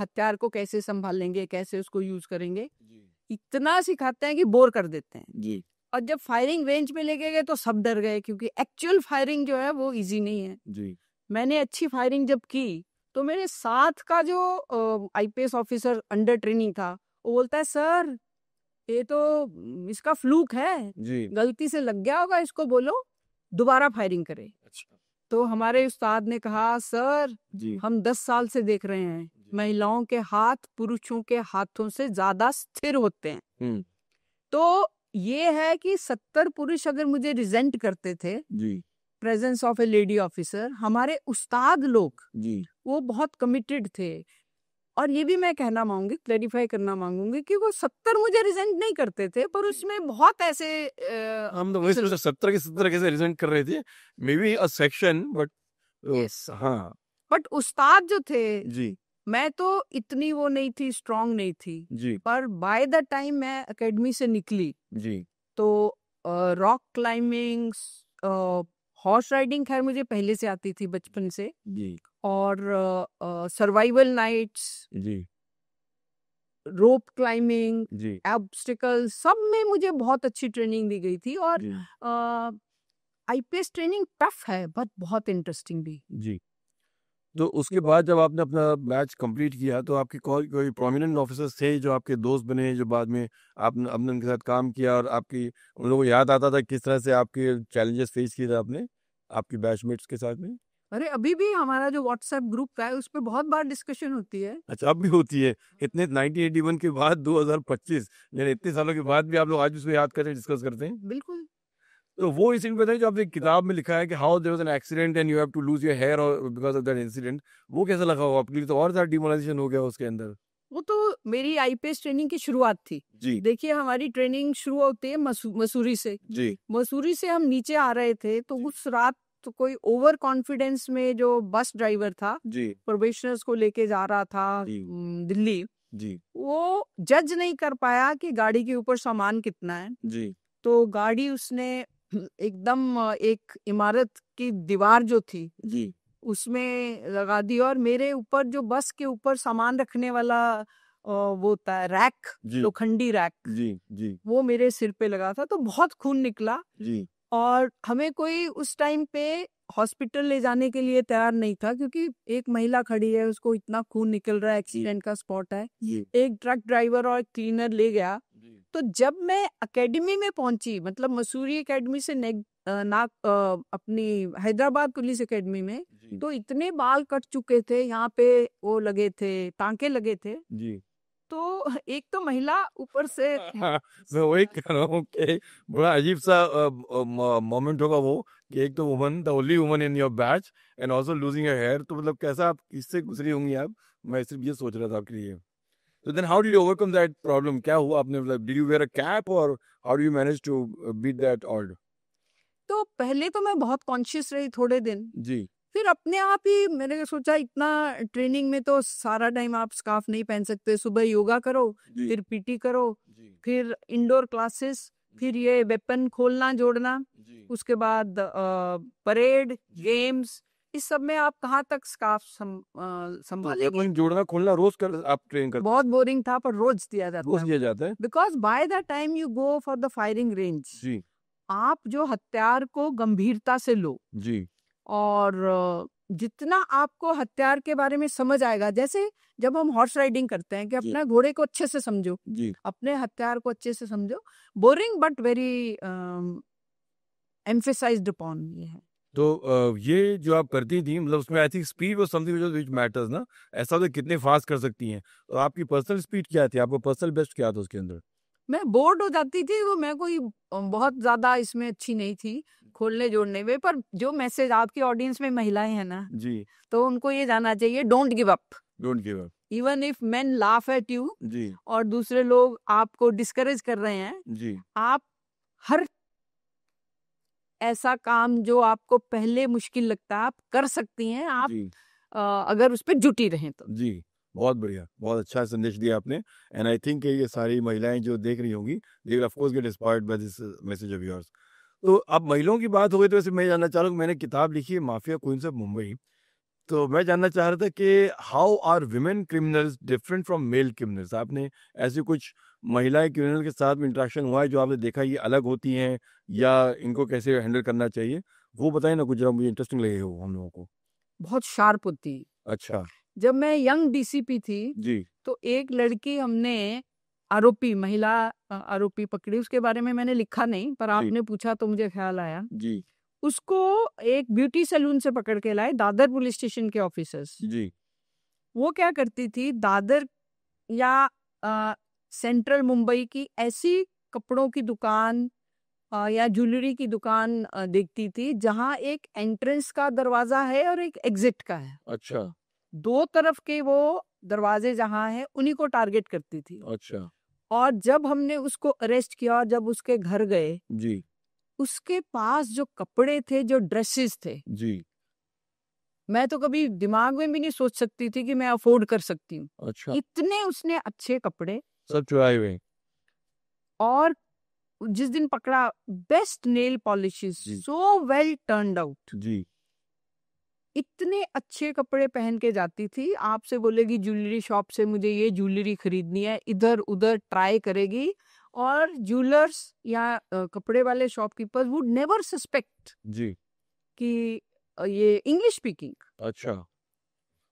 हथियार को कैसे संभालेंगे, कैसे उसको यूज करेंगे, जी इतना सिखाते हैं कि बोर कर देते हैं। जी और जब फायरिंग रेंज में लेके गए तो सब डर गए, क्योंकि एक्चुअल फायरिंग जो है वो इजी नहीं है। जी मैंने अच्छी फायरिंग जब की तो मेरे साथ का जो आईपीएस ऑफिसर अंडर ट्रेनिंग था, वो बोलता है सर ये तो इसका फ्लूक है, जी गलती से लग गया होगा, इसको बोलो दोबारा फायरिंग करे। अच्छा तो हमारे उस्ताद ने कहा सर जी हम 10 साल से देख रहे हैं महिलाओं के हाथ पुरुषों के हाथों से ज्यादा स्थिर होते हैं। हम्म तो ये है कि 70 पुरुष अगर मुझे रिजेंट करते थे जी presence of a lady officer, हमारे उस्ताद लोग जी वो बहुत कमिटेड थे। और ये भी मैं कहना मांगूंगी, क्लैरिफाई करना मांगूंगी कि वो 70 मुझे रिजेंट नहीं करते थे, पर उसमें बहुत ऐसे हम तो वही सोचा 70 के 70 कैसे रिजेंट कर रहे थे, may be a section but Yes. हाँ बट उस्ताद जो थे, जी मैं तो इतनी वो नहीं थी, स्ट्रांग नहीं थी, जी पर बाय द टाइम मैं एकेडमी से निकली जी तो रॉक क्लाइंबिंग, हॉर्स राइडिंग खैर मुझे पहले से आती थी बचपन से, जी और सर्वाइवल नाइट्स, जी रोप क्लाइंबिंग, जी ऑब्स्टिकल, सब में मुझे बहुत अच्छी ट्रेनिंग दी गई थी। और जी आईपीएस ट्रेनिंग टफ है बट बहुत इंटरेस्टिंग भी। जी तो उसके बाद जब आपने अपना बैच कंप्लीट किया तो आपके कोई प्रोमिनेंट ऑफिसर्स थे जो आपके दोस्त बने, जो बाद में आपने अपने उनके साथ काम किया और आपकी उन लोगों को याद आता था किस तरह से आपके चैलेंजेस फेस किए थे आपने आपके बैचमेट्स के साथ में? अरे अभी भी हमारा जो व्हाट्सएप ग्रुप का है उस पर बहुत बार डिस्कशन होती है। अच्छा अब भी होती है इतने 1981 के बाद 2025 यानी इतने सालों के बाद भी आप लोग आज उसको याद करते डिस्कस करते हैं? बिल्कुल। तो वो इंसिडेंट बताइए जो आपने किताब में लिखा है कि how there was an accident and you have to lose your hair और बिकॉज ऑफ दैट इंसिडेंट, वो कैसा लगा हो आपके लिए? तो और ज्यादा डिमोरलाइजेशन हो गया उसके अंदर। वो तो मेरी आईपीएस ट्रेनिंग की शुरुआत थी। जी देखिए हमारी ट्रेनिंग शुरू होती है मसूरी से। जी मसूरी से हम नीचे आ रहे थे तो उस रात तो कोई ओवर कॉन्फिडेंस में जो बस ड्राइवर था, जी प्रोबेशनर्स को लेके जा रहा था जी दिल्ली, जी वो जज नहीं कर पाया कि गाड़ी के ऊपर सामान कितना है। जी तो गाड़ी उसने एकदम एक इमारत की दीवार जो थी जी उसमें लगा दी, और मेरे ऊपर जो बस के ऊपर सामान रखने वाला वो होता है रैक, जी लोखंडी रैक, जी जी वो मेरे सिर पे लगा था। तो बहुत खून निकला जी और हमें कोई उस टाइम पे हॉस्पिटल ले जाने के लिए तैयार नहीं था, क्योंकि एक महिला खड़ी है, उसको इतना खून निकल रहा है, एक्सीडेंट का स्पॉट है। जी एक ट्रक ड्राइवर और क्लीनर ले गया। जी तो जब मैं एकेडमी में पहुंची, मतलब मसूरी एकेडमी से अपनी हैदराबाद पुलिस एकेडमी में, जी तो इतने बाल कट चुके थे, यहाँ पे वो लगे थे, टांके लगे थे। जी तो एक तो महिला ऊपर से हाँ, मैं वही कह रहा हूँ कि बड़ा अजीब सा मोमेंट होगा वो कि एक तो woman, the only woman in your batch and also losing your hair, तो मतलब कैसा आप किससे गुजरी होंगी आप? मैं सिर्फ ये सोच रहा था आपके लिए। तो then how did you overcome that problem? क्या हुआ आपने, मतलब did you wear a cap or how do you manage to beat that odd? तो पहले तो मैं बहुत कॉन्शियस रही थोड़े दिन, जी फिर अपने आप ही मैंने सोचा इतना ट्रेनिंग में तो सारा टाइम आप स्कार्फ नहीं पहन सकते, सुबह योगा करो, जी फिर पीटी करो, जी फिर इंडोर क्लासेस, फिर ये वेपन खोलना जोड़ना, जी उसके बाद परेड गेम्स, इस सब में आप कहाँ तक स्कार्फ संभालेंगे। वेपन जोड़ना खोलना रोज कर आप ट्रेन करते? बहुत बोरिंग था पर रोज दिया रोज जाता है, किया जाता है? Because by the time you go for the firing range, जी आप जो हथियार को गंभीरता से लो, जी और जितना आपको हथियार के बारे में समझ आएगा, जैसे जब हम हॉर्स राइडिंग करते हैं कि जी अपने घोड़े को अच्छे से समझो, जी अपने हथियार को अच्छे से समझो, boring but very emphasised upon ये है। तो ये जो आप करती थी मतलब उसमें I think speed was something which matters ना, ऐसा तो कितने फास्ट कर सकती हैं, और आपकी पर्सनल स्पीड क्या थी, आपका पर्सनल बेस्ट क्या था उसके अंदर? मैं बोर्ड हो जाती थी, तो मैं कोई बहुत ज्यादा इसमें अच्छी नहीं थी खोलने जोड़ने में, पर जो मैसेज आपकी ऑडियंस में महिलाएं हैं ना, जी तो उनको ये जानना चाहिए, don't give up, don't give up. Even if men laugh at you, जी और दूसरे लोग आपको डिस्करेज कर रहे हैं, जी आप हर ऐसा काम जो आपको पहले मुश्किल लगता है आप कर सकती हैं, आप जी अगर उस पर जुटी रहें तो। जी बहुत बढ़िया, बहुत अच्छा संदेश दिया आपने। एंड आई थिंक ये सारी महिलाएं जो देख रही होंगी, they will of course get inspired by this message of yours. तो अब महिलाओं की बात हो गई तो वैसे मैं जानना चाह रहा हूँ, मैंने किताब लिखी है माफिया क्वींस ऑफ मुंबई, तो मैं जानना चाह रहा था कि how are women criminals different from male criminals. आपने ऐसे कुछ महिलाएं क्रिमिनल के साथ में इंटरेक्शन हुआ है जो आपने देखा ये अलग होती हैं या इनको कैसे हैंडल करना चाहिए, वो बताइए ना कुछ, जरा मुझे इंटरेस्टिंग लगे हो हम लोगों को। बहुत शार्प होती। अच्छा जब मैं यंग डीसीपी थी जी तो एक लड़की हमने आरोपी, महिला आरोपी पकड़ी, उसके बारे में मैंने लिखा नहीं, पर आपने पूछा तो मुझे ख्याल आया। जी उसको एक ब्यूटी सैलून से पकड़ के लाए दादर पुलिस स्टेशन के ऑफिसर्स। जी वो क्या करती थी, दादर या सेंट्रल मुंबई की ऐसी कपड़ों की दुकान या ज्वेलरी की दुकान देखती थी जहां एक एंट्रेंस का दरवाजा है और एक एग्जिट का है। अच्छा दो तरफ के वो दरवाजे जहां है उन्हीं को टारगेट करती थी। अच्छा और जब हमने उसको अरेस्ट किया और जब उसके घर गए, जी उसके पास जो कपड़े थे, जो ड्रेसेस थे, जी मैं तो कभी दिमाग में भी नहीं सोच सकती थी कि मैं अफोर्ड कर सकती हूँ। अच्छा इतने उसने अच्छे कपड़े। सब चुराए हुए। और जिस दिन पकड़ा, बेस्ट नेल पॉलिशेस, जी। So well turned out. जी इतने अच्छे कपड़े पहन के जाती थी। आपसे बोलेगी ज्वेलरी शॉप से मुझे ये ज्वेलरी खरीदनी है, इधर उधर ट्राई करेगी। और ज्वेलर्स या कपड़े वाले शॉपकीपर्स वुड नेवर सस्पेक्ट जी कि ये इंग्लिश स्पीकिंग। अच्छा,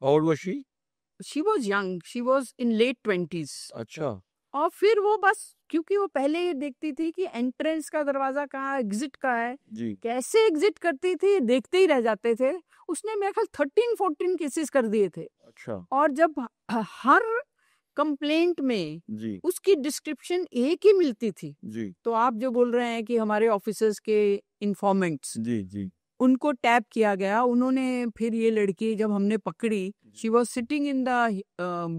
और वो she she was young, she was in late 20s। अच्छा और फिर वो बस, क्योंकि वो पहले ये देखती थी कि एंट्रेंस का दरवाजा कहाँ, एग्जिट का है, जी कैसे एग्जिट करती थी, देखते ही रह जाते थे। उसने मेरे ख्याल 13-14 केसेस कर दिए थे। अच्छा और जब हर कंप्लेंट में जी उसकी डिस्क्रिप्शन एक ही मिलती थी, जी तो आप जो बोल रहे हैं कि हमारे ऑफिसर्स के इन्फॉर्मेंट्स, जी जी उनको टैप किया गया। उन्होंने फिर ये लड़की जब हमने पकड़ी, she was sitting in the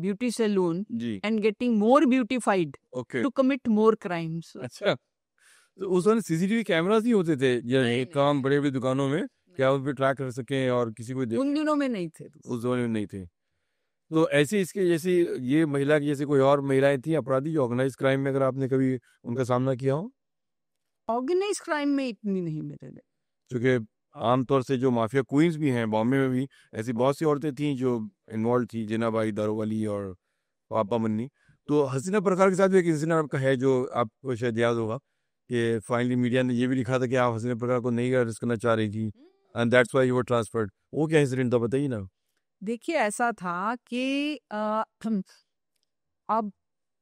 beauty salon जी and getting more beautified okay to commit more crimes. अच्छा। तो उस वक्त सीसीटीवी कैमरास नहीं होते थे या नहीं, ये नहीं, काम बड़े बड़ी दुकानों में, क्या उस पर ट्रैक कर सकें और किसी को देख, उन दिनों में नहीं थे। उस जमाने में नहीं थे। तो ऐसी इसके जैसी ये महिला की जैसे कोई और महिलाएं थी अपराधी जो ऑर्गेनाइज क्राइम में, अगर आपने कभी उनका सामना किया हो? ऑर्गेनाइज क्राइम में इतनी नहीं मेरे लिए। क्योंकि आमतौर से जो माफिया क्वींस भी हैं बॉम्बे में भी, ऐसी बहुत सी औरतें थी जो इन्वॉल्व थी, जिनाबाई दारोवाली और पापा मन्नी। तो हसीना प्रकार के साथ भी एक इंसिडेंट आपका है जो आपको शायद याद होगा कि फाइनली मीडिया ने ये भी लिखा था कि आप हसीना प्रकार को नहीं अरेस्ट करना चाह रही थी and that's why you were transferred. वो क्या इंसिडेंट था, बताइए ना। देखिए, ऐसा था कि अब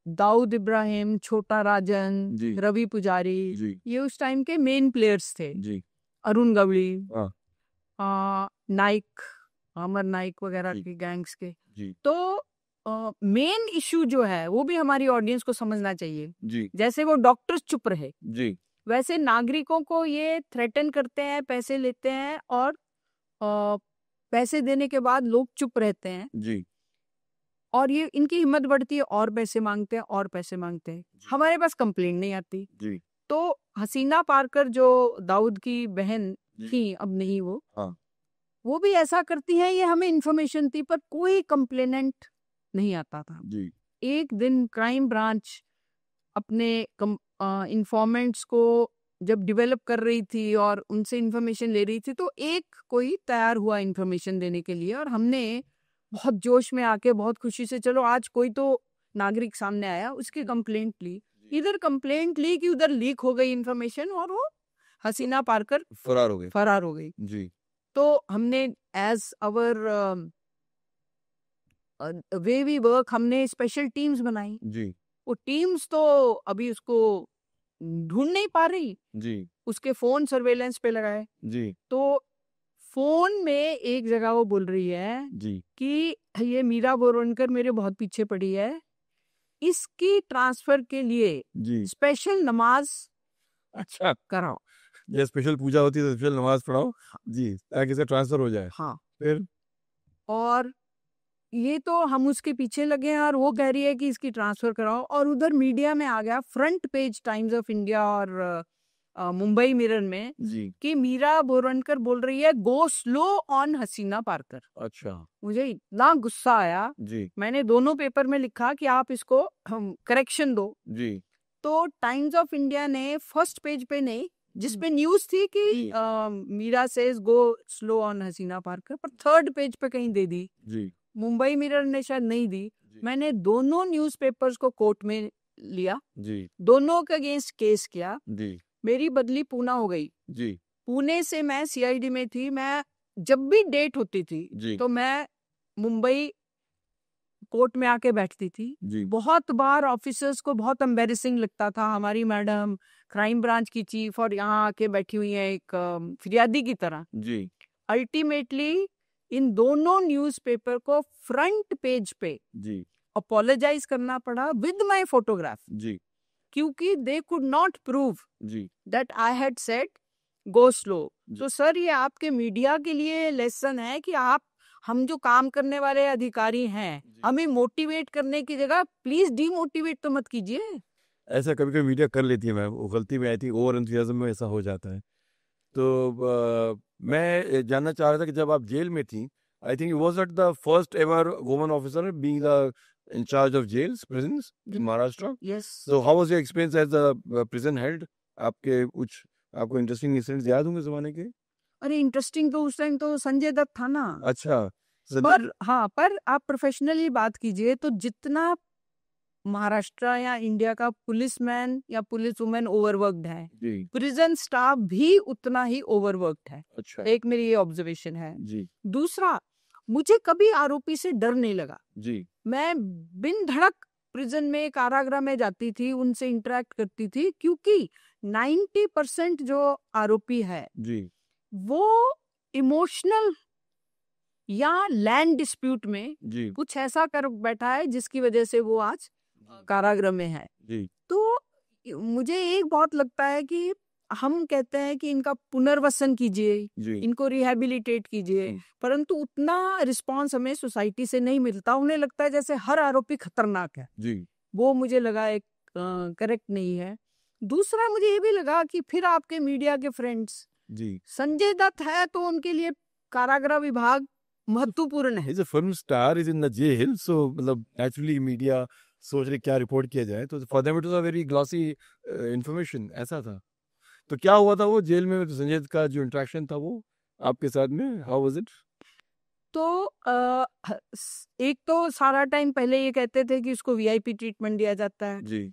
दाऊद इब्राहिम, छोटा राजन, जी रवि पुजारी, जी ये उस टाइम के मेन प्लेयर्स थे। जी अरुण गवली, हाँ नाइक, अमर नाइक वगैरह जी के गैंग्स के। जी तो मेन इशू जो है वो भी हमारी ऑडियंस को समझना चाहिए। जी जैसे वो डॉक्टर्स चुप रहे, जी वैसे नागरिकों को ये थ्रेटन करते हैं, पैसे लेते हैं, और पैसे देने के बाद लोग चुप रहते हैं। जी और ये इनकी हिम्मत बढ़ती है, और पैसे मांगते हैं, और पैसे मांगते हैं। हमारे पास कंप्लेंट नहीं आती। जी तो हसीना पारकर जो दाऊद की बहन जी थी, अब नहीं हाँ वो भी ऐसा करती हैं। ये हमें इन्फॉर्मेशन थी, पर कोई कंप्लेनेंट नहीं आता था। जी एक दिन क्राइम ब्रांच अपने इन्फॉर्मेंट्स को जब डेवलप कर रही थी और उनसे इन्फॉर्मेशन ले रही थी, तो एक कोई तैयार हुआ इन्फॉर्मेशन देने के लिए, और हमने बहुत जोश में आके, बहुत खुशी से, चलो आज कोई तो नागरिक सामने आया, उसकी कंप्लेंट ली। इधर कंप्लेंट ली कि उधर लीक हो गई इन्फॉर्मेशन, और वो हसीना पारकर फरार हो गई। जी तो हमने as our way we work, हमने स्पेशल टीम्स बनाई। जी वो टीम्स तो अभी उसको ढूंढ नहीं पा रही, जी उसके फोन सर्वेलेंस पे लगाए। जी तो फोन में एक जगह वो बोल रही है जी कि ये मीरा बोरवनकर मेरे बहुत पीछे पड़ी है, इसकी ट्रांसफर के लिए जी स्पेशल नमाज अच्छा, कराओ। ये स्पेशल पूजा होती है तो स्पेशल नमाज पढ़ाओ जी, ताकि इसका ट्रांसफर हो जाए। हाँ, फिर और ये तो हम उसके पीछे लगे हैं, और वो कह रही है कि इसकी ट्रांसफर कराओ। और उधर मीडिया में आ गया, front page times of India और मुंबई मिरर में जी कि मीरा बोरवणकर बोल रही है गो स्लो ऑन हसीना पारकर। अच्छा मुझे इतना गुस्सा आया, जी मैंने दोनों पेपर में लिखा कि आप इसको करेक्शन दो। जी तो टाइम्स ऑफ इंडिया ने फर्स्ट पेज पे नहीं, जिसपे न्यूज थी कि Meera says go slow on Haseena Parkar, पर थर्ड पेज पे कहीं दे दी। जी मुंबई मिरर ने शायद नहीं दी। जी मैंने दोनों न्यूज़पेपर्स को कोर्ट में लिया, जी दोनों के अगेंस्ट केस किया। जी मेरी बदली पूना हो गई। जी पुणे से मैं सीआईडी में थी, मैं जब भी डेट होती थी जी तो मैं मुंबई कोर्ट में आके बैठती थी। जी बहुत बार ऑफिसर्स को बहुत एम्बेरसिंग लगता था, हमारी मैडम क्राइम ब्रांच की चीफ और यहाँ आके बैठी हुई है एक फिरियादी की तरह। जी अल्टीमेटली इन दोनों न्यूज़पेपर को फ्रंट पेज पे जी अपोलोजाइज करना पड़ा विद माय फोटोग्राफ, जी क्योंकि दे कुड नॉट प्रूव जी that I had said go slow. जी। तो सर ये आपके मीडिया के लिए लेसन है कि आप, हम जो काम करने वाले अधिकारी हैं, जी। हमें मोटिवेट करने की जगह प्लीज डीमोटिवेट तो मत कीजिए। ऐसा कभी कभी मीडिया कर लेती है मैम, वो गलती में आई थी, ओवर एंथुसियाज्म में ऐसा हो जाता है। तो मैं जानना चाह रहा था कि जब आप जेल में थी, I think was that the first ever woman officer being the in charge of jails prisons in Maharashtra. Yes. So how was your experience as the prison head? आपके कुछ आपको इंटरेस्टिंग इंसिडेंट्स याद होंगे जमाने के? अरे इंटरेस्टिंग तो उस टाइम तो संजय दत्त था ना। अच्छा पर हाँ, पर आप प्रोफेशनली बात कीजिए तो जितना महाराष्ट्र या इंडिया का पुलिसमैन या पुलिस वुमेन ओवरवर्क्ड है, जी प्रिजन स्टाफ भी उतना ही ओवरवर्क्ड है। अच्छा एक मेरी ये ऑब्जर्वेशन है। जी दूसरा, मुझे कभी आरोपी से डर नहीं लगा। जी मैं बिन धड़क प्रिजन में, कारागृह में जाती थी, उनसे इंटरेक्ट करती थी, क्योंकि 90% जो आरोपी है जी वो इमोशनल या लैंड डिस्प्यूट में जी कुछ ऐसा कर बैठा है जिसकी वजह से वो आज कारागृह में है। जी तो मुझे एक बहुत लगता है कि हम कहते हैं कि इनका पुनर्वसन कीजिए, जी इनको रिहैबिलिटेट कीजिए, परंतु उतना रिस्पांस हमें सोसाइटी से नहीं मिलता। उन्हें लगता है जैसे हर आरोपी खतरनाक है। जी वो मुझे लगा एक करेक्ट नहीं है। दूसरा, मुझे ये भी लगा कि फिर आपके मीडिया के फ्रेंड्स, जी संजय दत्त है तो उनके लिए कारागृह विभाग महत्वपूर्ण है। He's a film star, is in the jail, so मतलब naturally मीडिया सोच रहे क्या रिपोर्ट किया जाए, तो for them it was a very glossy information, ऐसा था। तो क्या हुआ था वो जेल में, तो संजय दत्त का जो इंटरेक्शन था वो आपके साथ में, हाउ वाज इट? तो एक तो सारा टाइम पहले ये कहते थे कि उसको वीआईपी ट्रीटमेंट दिया जाता है। जी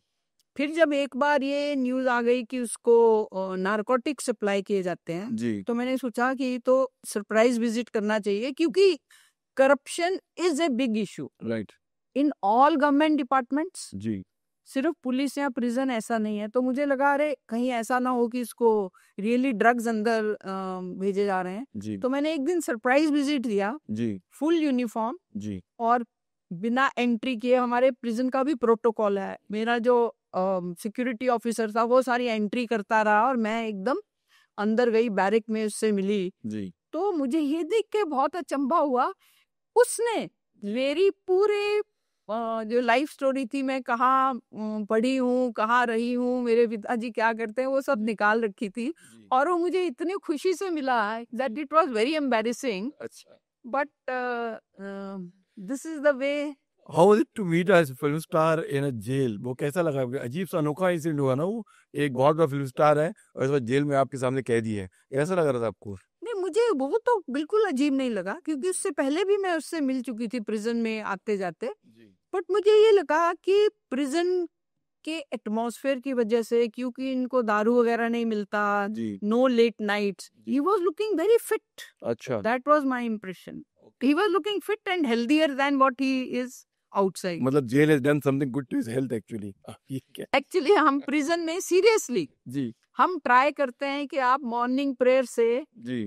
फिर जब एक बार ये न्यूज आ गई कि उसको नारकोटिक सप्लाई किए जाते हैं, जी तो मैंने सोचा कि तो सरप्राइज विजिट करना चाहिए, क्योंकि corruption is a big issue right in all government departments, जी सिर्फ पुलिस या प्रिजन ऐसा नहीं है। तो मुझे लगा अरे कहीं ऐसा ना हो कि इसको रियली ड्रग्स अंदर भेजे जा रहे हैं। जी तो मैंने एक दिन सरप्राइज विजिट दिया, जी फुल यूनिफॉर्म जी और बिना एंट्री किए। हमारे प्रिजन का भी प्रोटोकॉल है। मेरा जो सिक्योरिटी ऑफिसर था वो सारी एंट्री करता रहा और मैं एकदम अंदर गई, बैरिक में उससे मिली। जी तो मुझे ये देख के बहुत अचंभा हुआ, उसने मेरी पूरे जो लाइफ स्टोरी थी, मैं कहाँ पढ़ी हूँ, कहाँ रही हूँ, मेरे पिताजी क्या करते हैं, वो सब निकाल रखी थी। जी और वो मुझे इतनी खुशी से मिला that it was very embarrassing, अच्छा। But this is the way. How was it to meet as film star in a jail? वो कैसा लगा? अजीब सा अनोखा इंसिडेंट हुआ ना वो, एक बहुत बड़ा फिल्म स्टार है और इस बार जेल में आपके सामने कैदी है, कैसा लग रहा था आपको? नहीं, मुझे वो तो बिल्कुल अजीब नहीं लगा, क्योंकि उससे पहले भी मैं उससे मिल चुकी थी प्रिजन में आते जाते। जी बट मुझे ये लगा कि प्रिजन के एटमॉस्फेयर की वजह से, क्योंकि इनको दारू वगैरह नहीं मिलता, जी no late nights, he was looking very fit. अच्छा that was my impression. He was looking fit and healthier than what he is outside. मतलब jail has done something good to his health actually. ये क्या? Actually हम prison में seriously जी हम try करते हैं कि आप मॉर्निंग प्रेयर से जी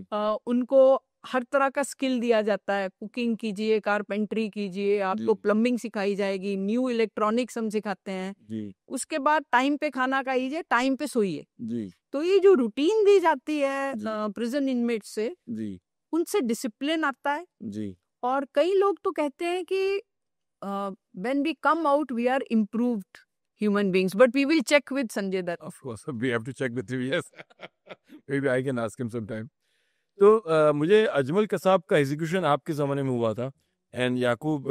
उनको हर तरह का स्किल दिया जाता है। कुकिंग कीजिए, कारपेंट्री कीजिए, आपको जी। प्लम्बिंग सिखाई जाएगी, न्यू इलेक्ट्रॉनिक्स हम सिखाते हैं। जी उसके बाद टाइम पे खाना खाइए, टाइम पे सोइए। जी तो ये जो रूटीन दी जाती है जी। प्रिजन इनमेट से, जी उनसे डिसिप्लिन आता है। जी और कई लोग तो कहते हैं कि when we come out we are improved human beings. But we will check with Sanjay Dutt. Of course, we have to check with him. Yes, maybe I can ask him sometime. तो मुझे अजमल कसाब का execution आपके ज़माने में हुआ था and याकूब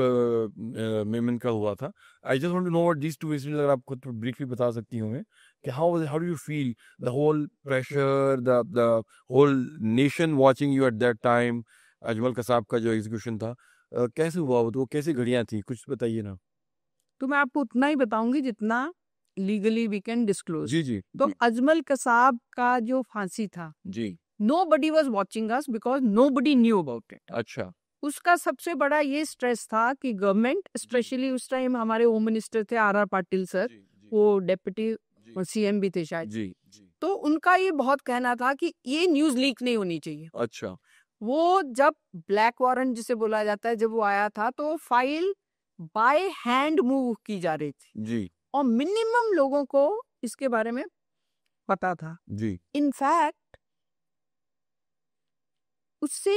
मेमन का हुआ था. I just want to know what these two incidents, अगर आप खुद ब्रीफली बता सकती होंगे कि how do you feel the whole pressure, the whole nation watching you at that time. Ajmal Kasab का जो एग्जीक्यूशन था कैसे हुआ, वो कैसी घड़ियां थी, कुछ बताइए ना. तो मैं आपको उतना ही बताऊंगी जितना लीगली वी कैन डिस्क्लोज. जी जी. तो अजमल कसाब का जो फांसी था, जी. nobody was watching us because nobody knew about it. अच्छा. उसका सबसे बड़ा ये स्ट्रेस था कि गवर्नमेंट, स्पेशली उस टाइम हमारे होम मिनिस्टर थे आर पाटिल सर, वो डेप्यूटी सीएम भी थे शायद. जी जी. तो उनका ये बहुत कहना था कि ये न्यूज लीक नहीं होनी चाहिए. अच्छा. वो जब ब्लैक वारंट जिसे बोला जाता है, जब वो आया था तो फाइल बाय हैंड मूव की जा रही थी जी. और मिनिमम लोगों को इसके बारे में पता था. जी. इनफैक्ट उससे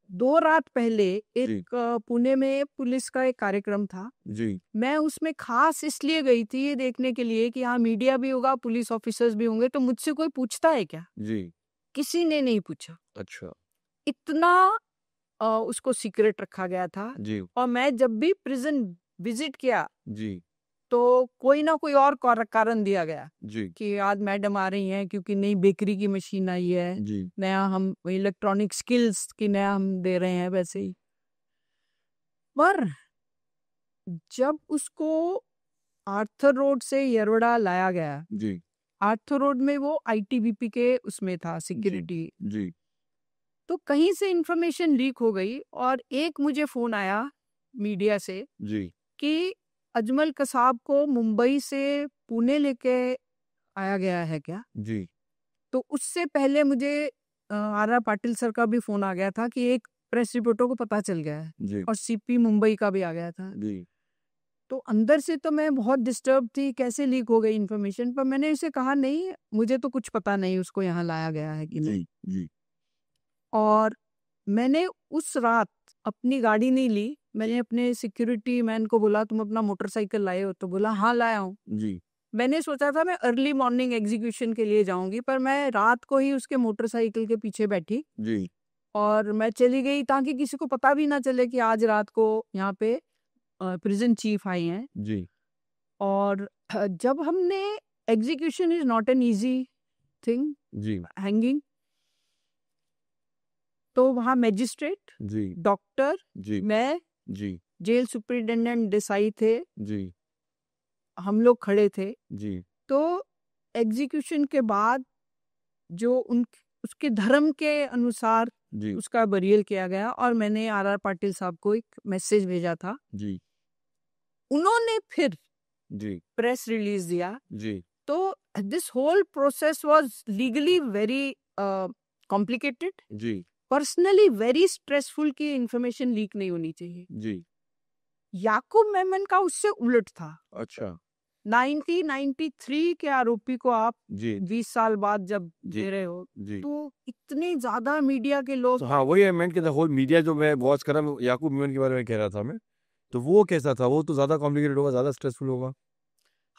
2 रात पहले एक पुणे में पुलिस का एक कार्यक्रम था. जी. मैं उसमें खास इसलिए गई थी ये देखने के लिए कि हाँ मीडिया भी होगा, पुलिस ऑफिसर्स भी होंगे, तो मुझसे कोई पूछता है क्या. जी. किसी ने नहीं पूछा. अच्छा. इतना उसको सीक्रेट रखा गया था. जी. और मैं जब भी प्रिजन विजिट किया जी. तो कोई ना कोई और कारण दिया गया जी. कि आज मैडम आ रही हैं क्योंकि नई बेकरी की मशीन आई है, जी. नया हम इलेक्ट्रॉनिक स्किल्स की नया हम दे रहे हैं वैसे ही. पर जब उसको आर्थर रोड से यरवड़ा लाया गया, जी. आर्थर रोड में वो आईटीबीपी के उसमें था सिक्योरिटी, जी. तो कहीं से इंफॉर्मेशन लीक हो गई और एक मुझे फोन आया मीडिया से जी. कि अजमल कसाब को मुंबई से पुणे लेके आया गया है क्या. जी. तो उससे पहले मुझे आर पाटिल सर का भी फोन आ गया था कि एक प्रेस रिपोर्टर को पता चल गया है. जी. और सीपी मुंबई का भी आ गया था. जी. तो अंदर से तो मैं बहुत डिस्टर्ब थी, कैसे लीक हो गई इन्फॉर्मेशन. पर मैंने उसे कहा नहीं, मुझे तो कुछ पता नहीं उसको यहाँ लाया गया है कि नहीं. जी. और मैंने उस रात अपनी गाड़ी नहीं ली. मैंने अपने सिक्योरिटी मैन को बोला तुम अपना मोटरसाइकिल लाए हो, तो बोला हाँ लाया हूँ. जी. मैंने सोचा था मैं अर्ली मॉर्निंग एग्जीक्यूशन के लिए जाऊंगी, पर मैं रात को ही उसके मोटरसाइकिल के पीछे बैठी जी. और मैं चली गई ताकि किसी को पता भी ना चले कि आज रात को यहाँ पे प्रिजन चीफ आई हैं. जी. और जब हमने, execution is not an easy thing, जी. हैंगिंग, तो वहाँ मैजिस्ट्रेट, जी. डॉक्टर, जी. मैं, जी. जेल सुपरिटेंडेंट देसाई थे, जी. हम लोग खड़े थे. जी. तो एग्जीक्यूशन के बाद जो उसके धर्म के अनुसार जी. उसका बरियल किया गया और मैंने आर पाटिल साहब को एक मैसेज भेजा था. जी. उन्होंने फिर जी. प्रेस रिलीज दिया. जी. तो this whole process was legally very complicated, जी. पर्सनली वेरी स्ट्रेसफुल की इंफॉर्मेशन लीक नहीं होनी चाहिए. जी. याकूब मेमन का उससे उलट था. अच्छा. 1993 के आरोपी को आप जी. 20 साल बाद जब जी. दे रहे हो, जी. तो इतने ज्यादा मीडिया के लोग. तो हाँ, वही है मैंने, होल मीडिया जो मैं वॉच कर रहा हूँ, याकूब मेमन के बारे में कह रहा था मैं, तो वो कैसा था, वो तो ज्यादा कॉम्प्लिकेटेड होगा, ज्यादा स्ट्रेसफुल होगा.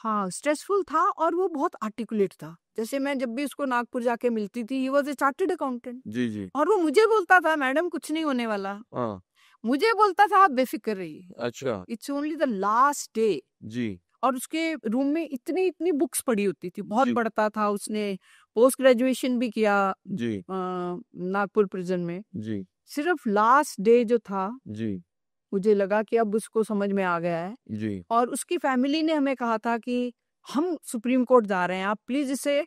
हाँ स्ट्रेसफुल था और वो बहुत आर्टिकुलेट था. जैसे मैं जब भी उसको नागपुर जाके मिलती थी, he was a chartered accountant. जी. जी. और वो मुझे बोलता था मैडम कुछ नहीं होने वाला. हाँ. मुझे बोलता था आप बेफिक्र रहिए, अच्छा. It's only the last day. जी. और उसके रूम में इतनी इतनी बुक्स पड़ी होती थी, बहुत जी. पढ़ता था. उसने पोस्ट ग्रेजुएशन भी किया जी. नागपुर प्रिजन में. जी. सिर्फ लास्ट डे जो था, जी. मुझे लगा कि अब उसको समझ में आ गया है. जी. और उसकी फैमिली ने हमें कहा था कि हम सुप्रीम कोर्ट जा रहे हैं, आप प्लीज इसे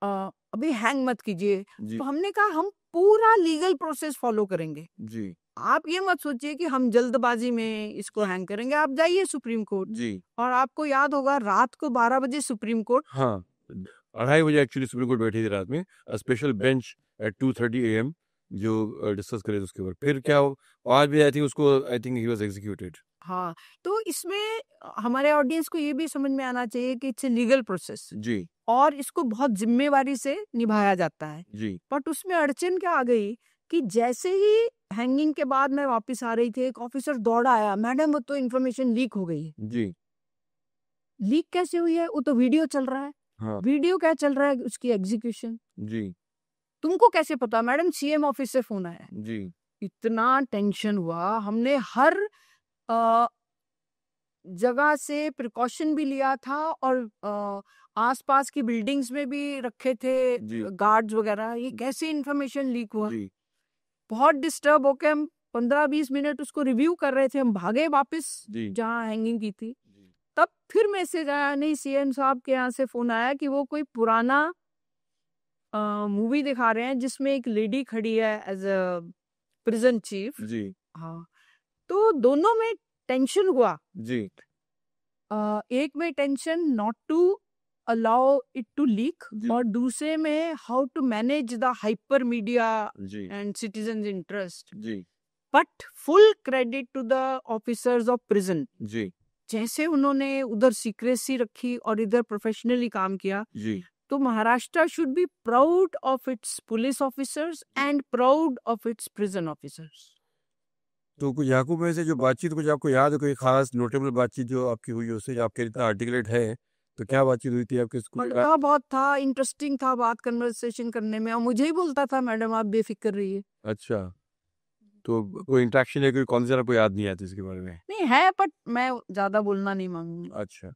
अभी हैंग मत कीजिए. जी. तो हमने कहा हम पूरा लीगल प्रोसेस फॉलो करेंगे, जी. आप ये मत सोचिए कि हम जल्दबाजी में इसको हैंग करेंगे. आप जाइए सुप्रीम कोर्ट. जी. और आपको याद होगा रात को 12 बजे सुप्रीम कोर्ट, हाँ, 2:30 बजे एक्चुअली सुप्रीम कोर्ट बैठी थी रात में, स्पेशल बेंच एट 2:30 AM जो डिस्कस करे उसके ऊपर. फिर क्या हो, आज भी आई थिंक उसको, I think he was executed. हाँ. तो इसमें हमारे ऑडियंस को ये भी समझ में आना चाहिए कि इट्स ए लीगल प्रोसेस जी. और इसको बहुत जिम्मेवारी से निभाया जाता है. जी. बट उसमें अड़चन क्या आ गई कि जैसे ही हैंगिंग के बाद मैं वापस आ रही थी, एक ऑफिसर दौड़ा आया, मैडम वो तो इन्फॉर्मेशन लीक हो गई है. जी. लीक कैसे हुई है? वो तो वीडियो चल रहा है। हाँ वीडियो क्या चल रहा है? उसकी एग्जीक्यूशन। जी तुमको कैसे पता? मैडम सीएम ऑफिस से फोन आया है। जी इतना टेंशन हुआ, हमने हर अ, जगह से प्रिकॉशन भी लिया था और आसपास की बिल्डिंग्स में भी रखे थे जी गार्ड्स वगैरह। ये कैसे इन्फॉर्मेशन लीक हुआ? जी बहुत डिस्टर्ब होके हम 15-20 मिनट उसको रिव्यू कर रहे थे। हम भागे वापस जी जहाँ हैंगिंग की थी। जी तब फिर मैसेज आया, नहीं सीएम साहब के यहाँ से फोन आया कि वो कोई पुराना मूवी दिखा रहे हैं जिसमें एक लेडी खड़ी है एज अ प्रिजन चीफ। जी हाँ, तो दोनों में टेंशन हुआ। जी एक में tension not to allow it to leak, जी और दूसरे में how to manage the hyper media जी एंड सिटीजन इंटरेस्ट। जी but full credit to the officers of prison. जी जैसे उन्होंने उधर सीक्रेसी रखी और इधर प्रोफेशनली काम किया, जी तो Maharashtra should be proud of its police officers and proud of its prison officers. तो कुछ याकूब में से जो बातचीत कुछ आपको याद है, कोई खास नोटेबल बातचीत जो आपकी हुई उससे, जो आपके इतना आर्टिकुलेट है, तो क्या बातचीत हुई थी आपके स्कूल में? पढ़ता बहुत था, इंटरेस्टिंग था बात कन्वर्सेशन करने में, और मुझे ही बोलता था मैडम आप बेफिक्र रहिए। अच्छा, तो कोई इंटरेक्शन है, कोई कौन सा आपको याद नहीं आती इसके बारे में? नहीं है, बट मैं ज्यादा बोलना नहीं मांगूंगी। अच्छा,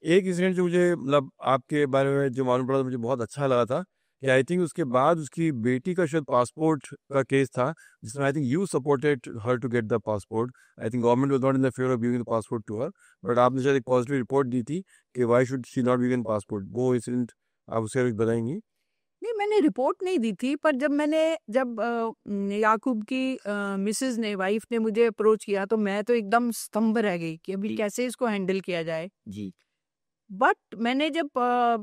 एक इंसिडेंट जो मुझे मतलब आपके बारे में जो मालूम पड़ा, मुझे बहुत अच्छा लगा था कि आई थिंक उसके बाद उसकी बेटी का शायद पासपोर्ट का केस था, जिसमें I think you supported her to get the passport. I think government was not in the favour of giving the passport to her, but आपने शायद एक पॉजिटिव रिपोर्ट दी थी कि why should she not given passport. वो incident आप उसके कुछ बताएंगी? नहीं, मैंने रिपोर्ट नहीं दी थी, पर जब याकूब की मिसेज ने, वाइफ ने मुझे अप्रोच किया, तो मैं तो एकदम स्तंभ रह गई कि अभी कैसे इसको हैंडल किया जाए। जी बट मैंने जब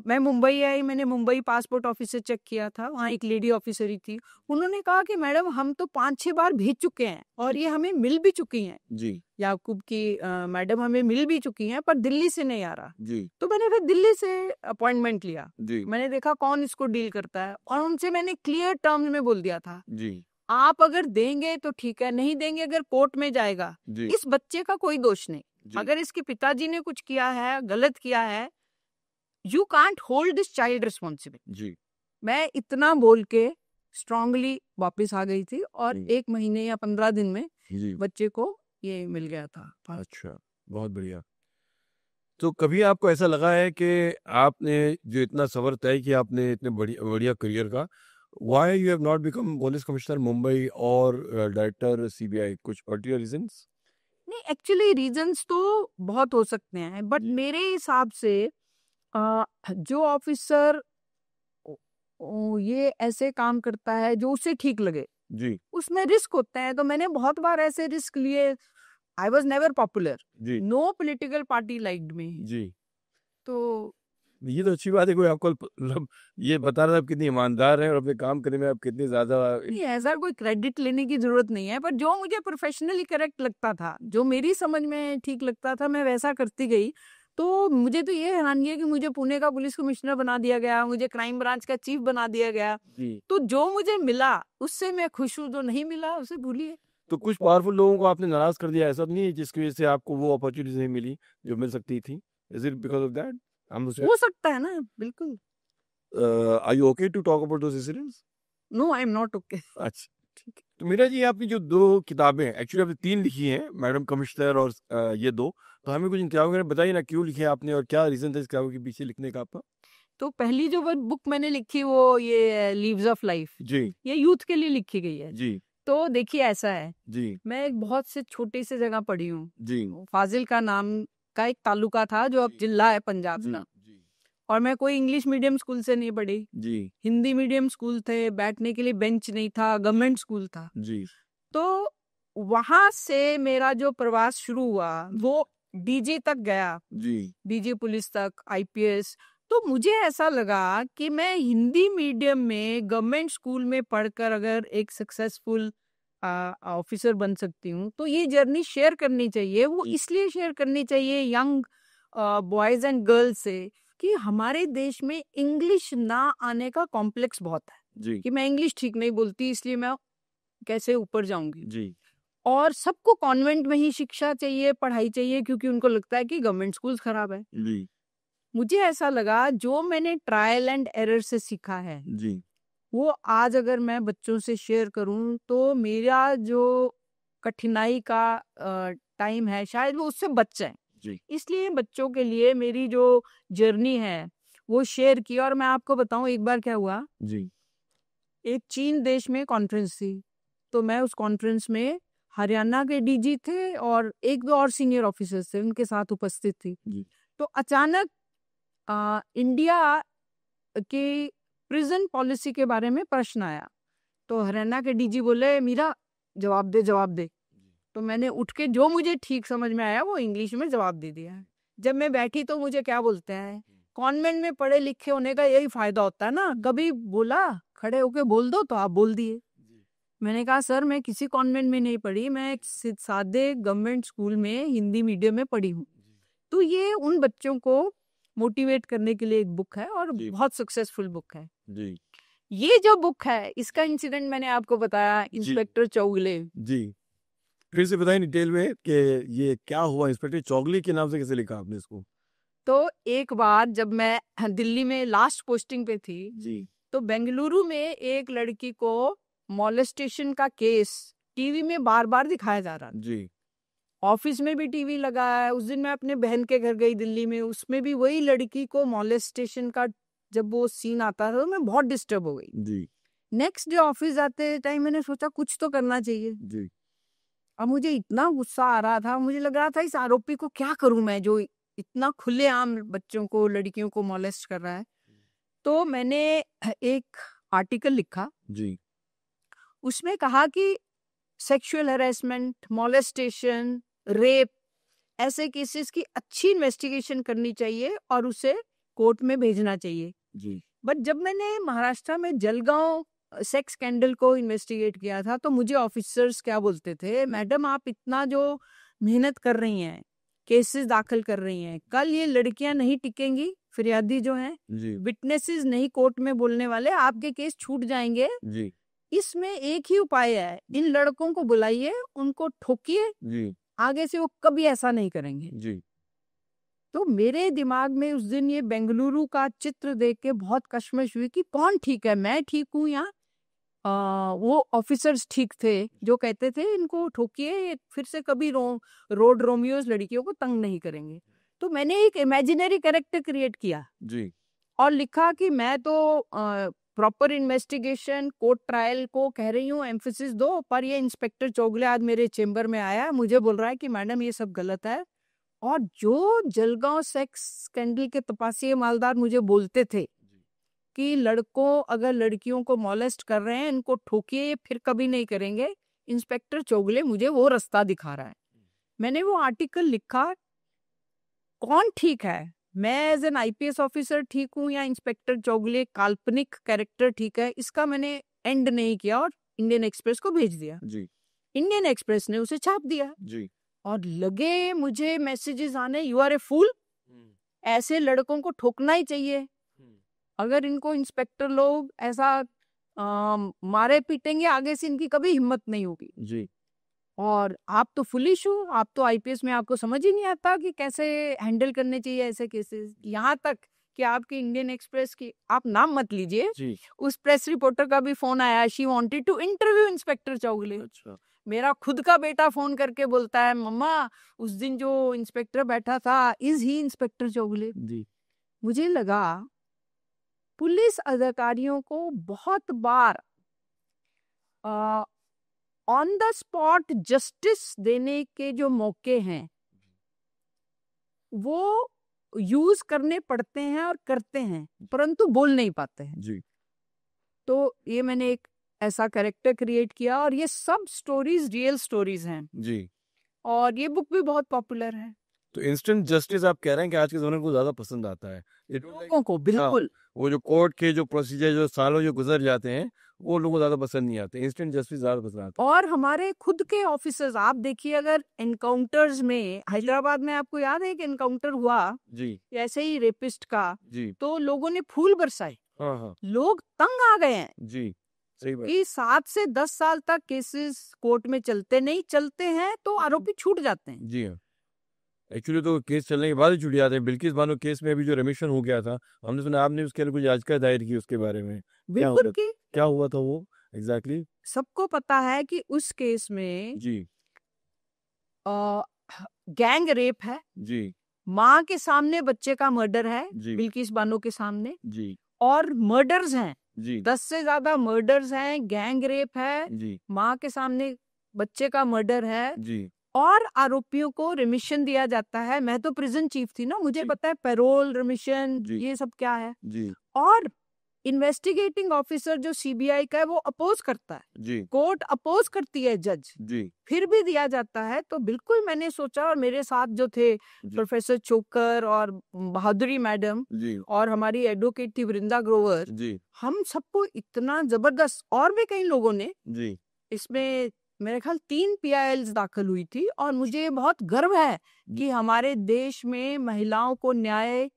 मैं मुंबई आई, मैंने मुंबई पासपोर्ट ऑफिस से चेक किया था, वहाँ एक लेडी ऑफिसर ही थी। उन्होंने कहा कि मैडम हम तो 5-6 बार भेज चुके हैं और ये हमें मिल भी चुकी हैं, जी याकूब की मैडम हमें मिल भी चुकी हैं, पर दिल्ली से नहीं आ रहा। जी तो मैंने फिर दिल्ली से अपॉइंटमेंट लिया। जी मैंने देखा कौन इसको डील करता है, और उनसे मैंने क्लियर टर्म्स में बोल दिया था, जी आप अगर देंगे तो ठीक है, नहीं देंगे अगर कोर्ट में जाएगा। जी इस बच्चे का कोई दोष नहीं। जी अगर इसके पिताजी ने कुछ किया है, गलत किया है, you can't hold this child responsible. जी मैं इतना बोल के स्ट्रांगली वापस आ गई थी, और जी 1 महीने या 15 दिन में जी बच्चे को ये मिल गया था। अच्छा, बहुत बढ़िया। तो कभी आपको ऐसा लगा है कि आपने जो इतना सफ़र तय किया, आपने इतने बढ़िया बढ़िया करियर का, why you have not become police commissioner Mumbai और डायरेक्टर सीबीआई? कुछ पर्टिकुलर रीजंस? नहीं, एक्चुअली रीजंस तो बहुत हो सकते हैं, बट जी मेरे हिसाब से जो ऑफिसर ये ऐसे काम करता है जो उसे ठीक लगे, जी उसमें रिस्क होते हैं। तो मैंने बहुत बार ऐसे रिस्क लिए। आई वॉज नेवर पॉपुलर, जी no political party liked me. जी तो ये तो अच्छी बात है, कोई आपको मतलब ये बता रहा है आप कितनी ईमानदार हैं और अपने काम करने में आप कितनी ज़्यादा। नहीं, ऐसा कोई क्रेडिट लेने की जरूरत नहीं है, पर जो मुझे प्रोफेशनली करेक्ट लगता था, जो मेरी समझ में ठीक लगता था, मैं वैसा करती गई। तो मुझे तो ये हैरानी है कि मुझे पुणे का पुलिस कमिश्नर बना दिया गया, मुझे क्राइम ब्रांच का चीफ बना दिया गया। जी तो जो मुझे मिला उससे मैं खुश हूँ, जो नहीं मिला उसे भूलिए। तो कुछ पावरफुल लोगों को आपने नाराज कर दिया, ऐसा तो नहीं है जिसकी वजह से आपको वो अपॉर्चुनिटी नहीं मिली जो मिल सकती थी? Is it because of that? हो सकता है ना, बिल्कुल। Are you okay to talk about those incidents? No, I am not okay. अच्छा, ठीक है। तो मीरा जी, आपकी जो 2 किताबें, एक्चुअली आपने 3 लिखी हैं, मैडम कमिश्नर और ये 2, तो हमें कुछ इन किताबों के बारे में बताइए ना, क्यों लिखे आपने और क्या रीज़न था इस किताबों के पीछे लिखने का आपका? तो पहली जो बुक मैंने लिखी वो ये लीव्स ऑफ लाइफ, जी ये यूथ के लिए लिखी गई है। जी तो देखिए ऐसा है, जी मैं एक बहुत से छोटे से जगह पढ़ी हूँ। जी फाजिल का नाम का एक तालुका था जो अब जी जिला है पंजाब जी का। जी और मैं कोई इंग्लिश मीडियम स्कूल से नहीं पढ़ी, जी हिंदी मीडियम स्कूल थे, बैठने के लिए बेंच नहीं था, गवर्नमेंट स्कूल था। जी तो वहां से मेरा जो प्रवास शुरू हुआ वो डीजी तक गया, जी डीजी पुलिस तक, आईपीएस। तो मुझे ऐसा लगा कि मैं हिंदी मीडियम में गवर्नमेंट स्कूल में पढ़कर अगर एक सक्सेसफुल ऑफिसर बन सकती हूँ, तो ये जर्नी शेयर करनी चाहिए। वो इसलिए शेयर करनी चाहिए यंग बॉयज एंड गर्ल्स से कि हमारे देश में इंग्लिश ना आने का कॉम्प्लेक्स बहुत है, जी कि मैं इंग्लिश ठीक नहीं बोलती इसलिए मैं कैसे ऊपर जाऊंगी। जी और सबको कॉन्वेंट में ही शिक्षा चाहिए, पढ़ाई चाहिए, क्योंकि उनको लगता है कि गवर्नमेंट स्कूल खराब है। जी मुझे ऐसा लगा जो मैंने ट्रायल एंड एरर से सीखा है जी वो आज अगर मैं बच्चों से शेयर करूं तो मेरा जो कठिनाई का टाइम है शायद वो उससे बच जाए। जी इसलिए बच्चों के लिए मेरी जो जर्नी है वो शेयर की। और मैं आपको बताऊं एक बार क्या हुआ, जी एक चीन देश में कॉन्फ्रेंस थी, तो मैं उस कॉन्फ्रेंस में हरियाणा के डीजी थे और एक दो और सीनियर ऑफिसर्स थे उनके साथ उपस्थित थी। जी तो अचानक इंडिया की प्रिजन पॉलिसी के बारे में प्रश्न आया। तो हरियाणा के डीजी बोले मीरा जवाब दे जवाब दे। तो मैंने उठ के जो मुझे ठीक समझ में आया वो इंग्लिश में जवाब दे दिया। जब मैं बैठी तो मुझे क्या बोलते हैं, कॉन्वेंट में पढ़े लिखे होने का यही फायदा होता है ना, कभी बोला खड़े होके बोल दो तो आप बोल दिए। मैंने कहा सर मैं किसी कॉन्वेंट में नहीं पढ़ी, मैं एक सादे गवर्नमेंट स्कूल में हिंदी मीडियम में पढ़ी हूँ। तो ये उन बच्चों को मोटिवेट करने के लिए एक बुक है और जी। बहुत सक्सेसफुल बुक है। जी ये जो बुक है इसका इंसिडेंट मैंने आपको बताया, इंस्पेक्टर चौगले। जी फिर से बताइए डिटेल में कि ये क्या हुआ, इंस्पेक्टर चौगले के नाम से कैसे लिखा आपने इसको? तो एक बार जब मैं दिल्ली में लास्ट पोस्टिंग पे थी जी तो बेंगलुरु में एक लड़की को मॉलेस्टेशन का केस टीवी में बार बार दिखाया जा रहा था। जी ऑफिस में भी टीवी लगा है। उस दिन मैं अपने बहन के घर गई दिल्ली में, उसमें भी वही लड़की को मॉलेस्टेशन का जब वो सीन आता था तो मैं बहुत डिस्टर्ब हो गई। जी नेक्स्ट डे ऑफिस जाते टाइम मैंने सोचा कुछ तो करना चाहिए। जी अब मुझे इतना गुस्सा आ रहा था, मुझे लग रहा था इस आरोपी को क्या करूं मैं जो इतना खुलेआम बच्चों को लड़कियों को मॉलेस्ट कर रहा है। तो मैंने एक आर्टिकल लिखा, जी उसमें कहा कि सेक्सुअल हैरेसमेंट, मॉलेस्टेशन, रेप ऐसे केसेस की अच्छी इन्वेस्टिगेशन करनी चाहिए और उसे कोर्ट में भेजना चाहिए। जी बट जब मैंने महाराष्ट्र में जलगांव सेक्स स्कैंडल को इन्वेस्टिगेट किया था तो मुझे ऑफिसर्स क्या बोलते थे, मैडम आप इतना जो मेहनत कर रही हैं, केसेस दाखिल कर रही हैं, कल ये लड़कियां नहीं टिकेंगी, फिरियादी जो हैं, जी विटनेसेस नहीं कोर्ट में बोलने वाले, आपके केस छूट जाएंगे। जी इसमें एक ही उपाय है, इन लड़कों को बुलाइए, उनको ठोकिए, जी आगे से वो कभी ऐसा नहीं करेंगे। जी तो मेरे दिमाग में उस दिन ये बेंगलुरु का चित्र देख के बहुत कश्मश हुई कि कौन ठीक है, मैं ठीक हूँ या वो ऑफिसर्स ठीक थे जो कहते थे इनको ठोकिए, ये फिर से कभी रोड रोमियोज लड़कियों को तंग नहीं करेंगे। तो मैंने एक इमेजिनरी कैरेक्टर क्रिएट किया जी और लिखा कि मैं तो प्रॉपर इन्वेस्टिगेशन कोर्ट ट्रायल को कह रही हूँ एम्फेसिस दो, पर ये इंस्पेक्टर चौगले आज मेरे चेम्बर में आया, मुझे बोल रहा है कि मैडम ये सब गलत है। और जो जलगांव सेक्स स्कैंडल के तपासी मालदार मुझे बोलते थे कि लड़कों अगर लड़कियों को मॉलेस्ट कर रहे हैं इनको ठोकिए, फिर कभी नहीं करेंगे, इंस्पेक्टर चौगले मुझे वो रास्ता दिखा रहा है। मैंने वो आर्टिकल लिखा, कौन ठीक है, मैं एज एन आईपीएस ऑफिसर ठीक हूँ या इंस्पेक्टर चौगले काल्पनिक कैरेक्टर ठीक है, इसका मैंने एंड नहीं किया और इंडियन एक्सप्रेस को भेज दिया। जी इंडियन एक्सप्रेस ने उसे छाप दिया जी और लगे मुझे मैसेजेस आने, यू आर ए फूल, ऐसे लड़कों को ठोकना ही चाहिए, अगर इनको इंस्पेक्टर लोग ऐसा मारे पीटेंगे आगे से इनकी कभी हिम्मत नहीं होगी। जी और आप तो फुलिश हो, आप तो आईपीएस में आपको समझ ही नहीं आता कि कैसे हैंडल करने चाहिए ऐसे केसेस। यहाँ तक कि आपके इंडियन एक्सप्रेस की, आप नाम मत लीजिए, जी उस प्रेस रिपोर्टर का भी फोन आया, she wanted to interview inspector Chaugule. अच्छा मेरा खुद का बेटा फोन करके बोलता है मम्मा उस दिन जो इंस्पेक्टर बैठा था इज ही इंस्पेक्टर चौगले। जी मुझे लगा पुलिस अधिकारियों को बहुत बार ऑन द स्पॉट जस्टिस देने के जो मौके हैं वो यूज करने पड़ते हैं और करते हैं, परंतु बोल नहीं पाते हैं। जी तो ये मैंने एक ऐसा कैरेक्टर क्रिएट किया और ये सब स्टोरीज रियल स्टोरीज हैं जी और ये बुक भी बहुत पॉपुलर है। तो इंस्टेंट जस्टिस आप कह रहे हैं कि आज के जमाने को ज्यादा पसंद आता है लोगों को बिल्कुल। वो जो कोर्ट के जो प्रोसीजर जो सालों जो गुजर जाते हैं वो लोगों को ज्यादा पसंद नहीं आते, इंस्टेंट जस्टिस ज्यादा पसंद आता और हमारे खुद के ऑफिसर्स आप देखिए, अगर एनकाउंटर्स में हैदराबाद में आपको याद है कि एनकाउंटर हुआ है। जी ऐसे ही रेपिस्ट का, जी तो लोगों ने फूल बरसाए, हाँ हाँ लोग तंग आ गए हैं जी सही बात कि 7 से 10 साल तक केसेस कोर्ट में चलते नहीं, चलते हैं तो आरोपी छूट जाते हैं। जी हाँ। एक्चुअली तो केस चलने के बाद ही छूट जाते हैं। बिल्किस बानो केस में अभी जो रिमिशन हो गया था, हमने सुना आपने उसके लिए कुछ याचिका दायर की उसके बारे में, बिल्कुल की क्या हुआ था वो एग्जैक्टली? सबको पता है कि उस केस में जी गैंग रेप है, जी माँ के सामने बच्चे का मर्डर है, जी बिल्किस बानो के सामने, जी और मर्डर्स हैं, जी 10 से ज्यादा मर्डर्स हैं, गैंग रेप है, जी माँ के सामने बच्चे का मर्डर है, जी और आरोपियों को रिमिशन दिया जाता है। मैं तो प्रिजन चीफ थी ना, मुझे जी। पता है पैरोल, रिमिशन, जी ये सब क्या है। जी और इन्वेस्टिगेटिंग ऑफिसर जो सीबीआई का है वो अपोज करता है, जी कोर्ट अपोज करती है, जज जी फिर भी दिया जाता है। तो बिल्कुल मैंने सोचा, और मेरे साथ जो थे जी प्रोफेसर चोकर और बहादुरी मैडम जी और हमारी एडवोकेट थी वृंदा ग्रोवर, जी हम सबको इतना जबरदस्त, और भी कई लोगों ने जी इसमें, मेरे ख्याल 3 PILs दाखिल हुई थी। और मुझे बहुत गर्व है कि हमारे देश में महिलाओं को न्याय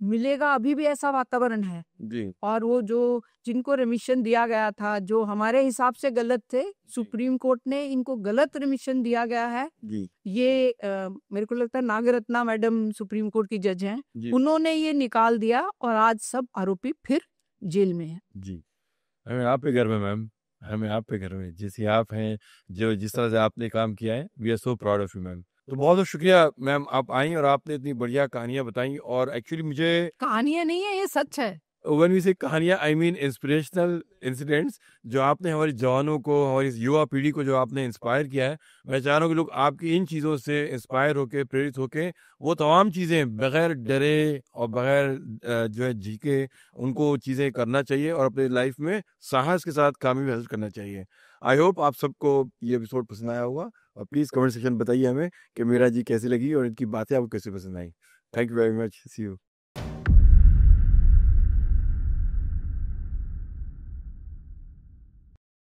मिलेगा, अभी भी ऐसा वातावरण है। जी और वो जो जिनको रिमिशन दिया गया था, जो हमारे हिसाब से गलत थे, सुप्रीम कोर्ट ने इनको गलत रिमिशन दिया गया है। जी ये मेरे को लगता है नागरत्ना मैडम सुप्रीम कोर्ट की जज हैं, जी उन्होंने ये निकाल दिया, और आज सब आरोपी फिर जेल में हैं। जी। हमें आप पे गर्व है मैम, हमें आप पे गर्व है, जैसे आप हैं, जो जिस तरह से आपने काम किया है, we are so proud of you ma'am. तो बहुत बहुत शुक्रिया मैम, आप आई और आपने इतनी बढ़िया कहानियां बताई। और एक्चुअली मुझे कहानियां नहीं है, ये सच है। व्हेन वी से कहानियां, आई मीन इंस्पिरेशनल इंसिडेंट्स, जो आपने हमारी जवानों को, हमारी युवा पीढ़ी को जो आपने इंस्पायर किया है, मैं चाह रहा हूँ कि लोग आपकी इन चीज़ों से इंस्पायर होके, प्रेरित होके, वो तमाम चीज़ें बगैर डरे और बगैर जो है झिके, उनको चीज़ें करना चाहिए और अपने लाइफ में साहस के साथ कामयाबी हासिल करना चाहिए। आई होप आप सबको ये एपिसोड पसंद आया होगा, और प्लीज़ कमेंट सेक्शन बताइए हमें कि मीरा जी कैसी लगी और इनकी बातें आपको कैसे पसंद आई। Thank you very much, see you.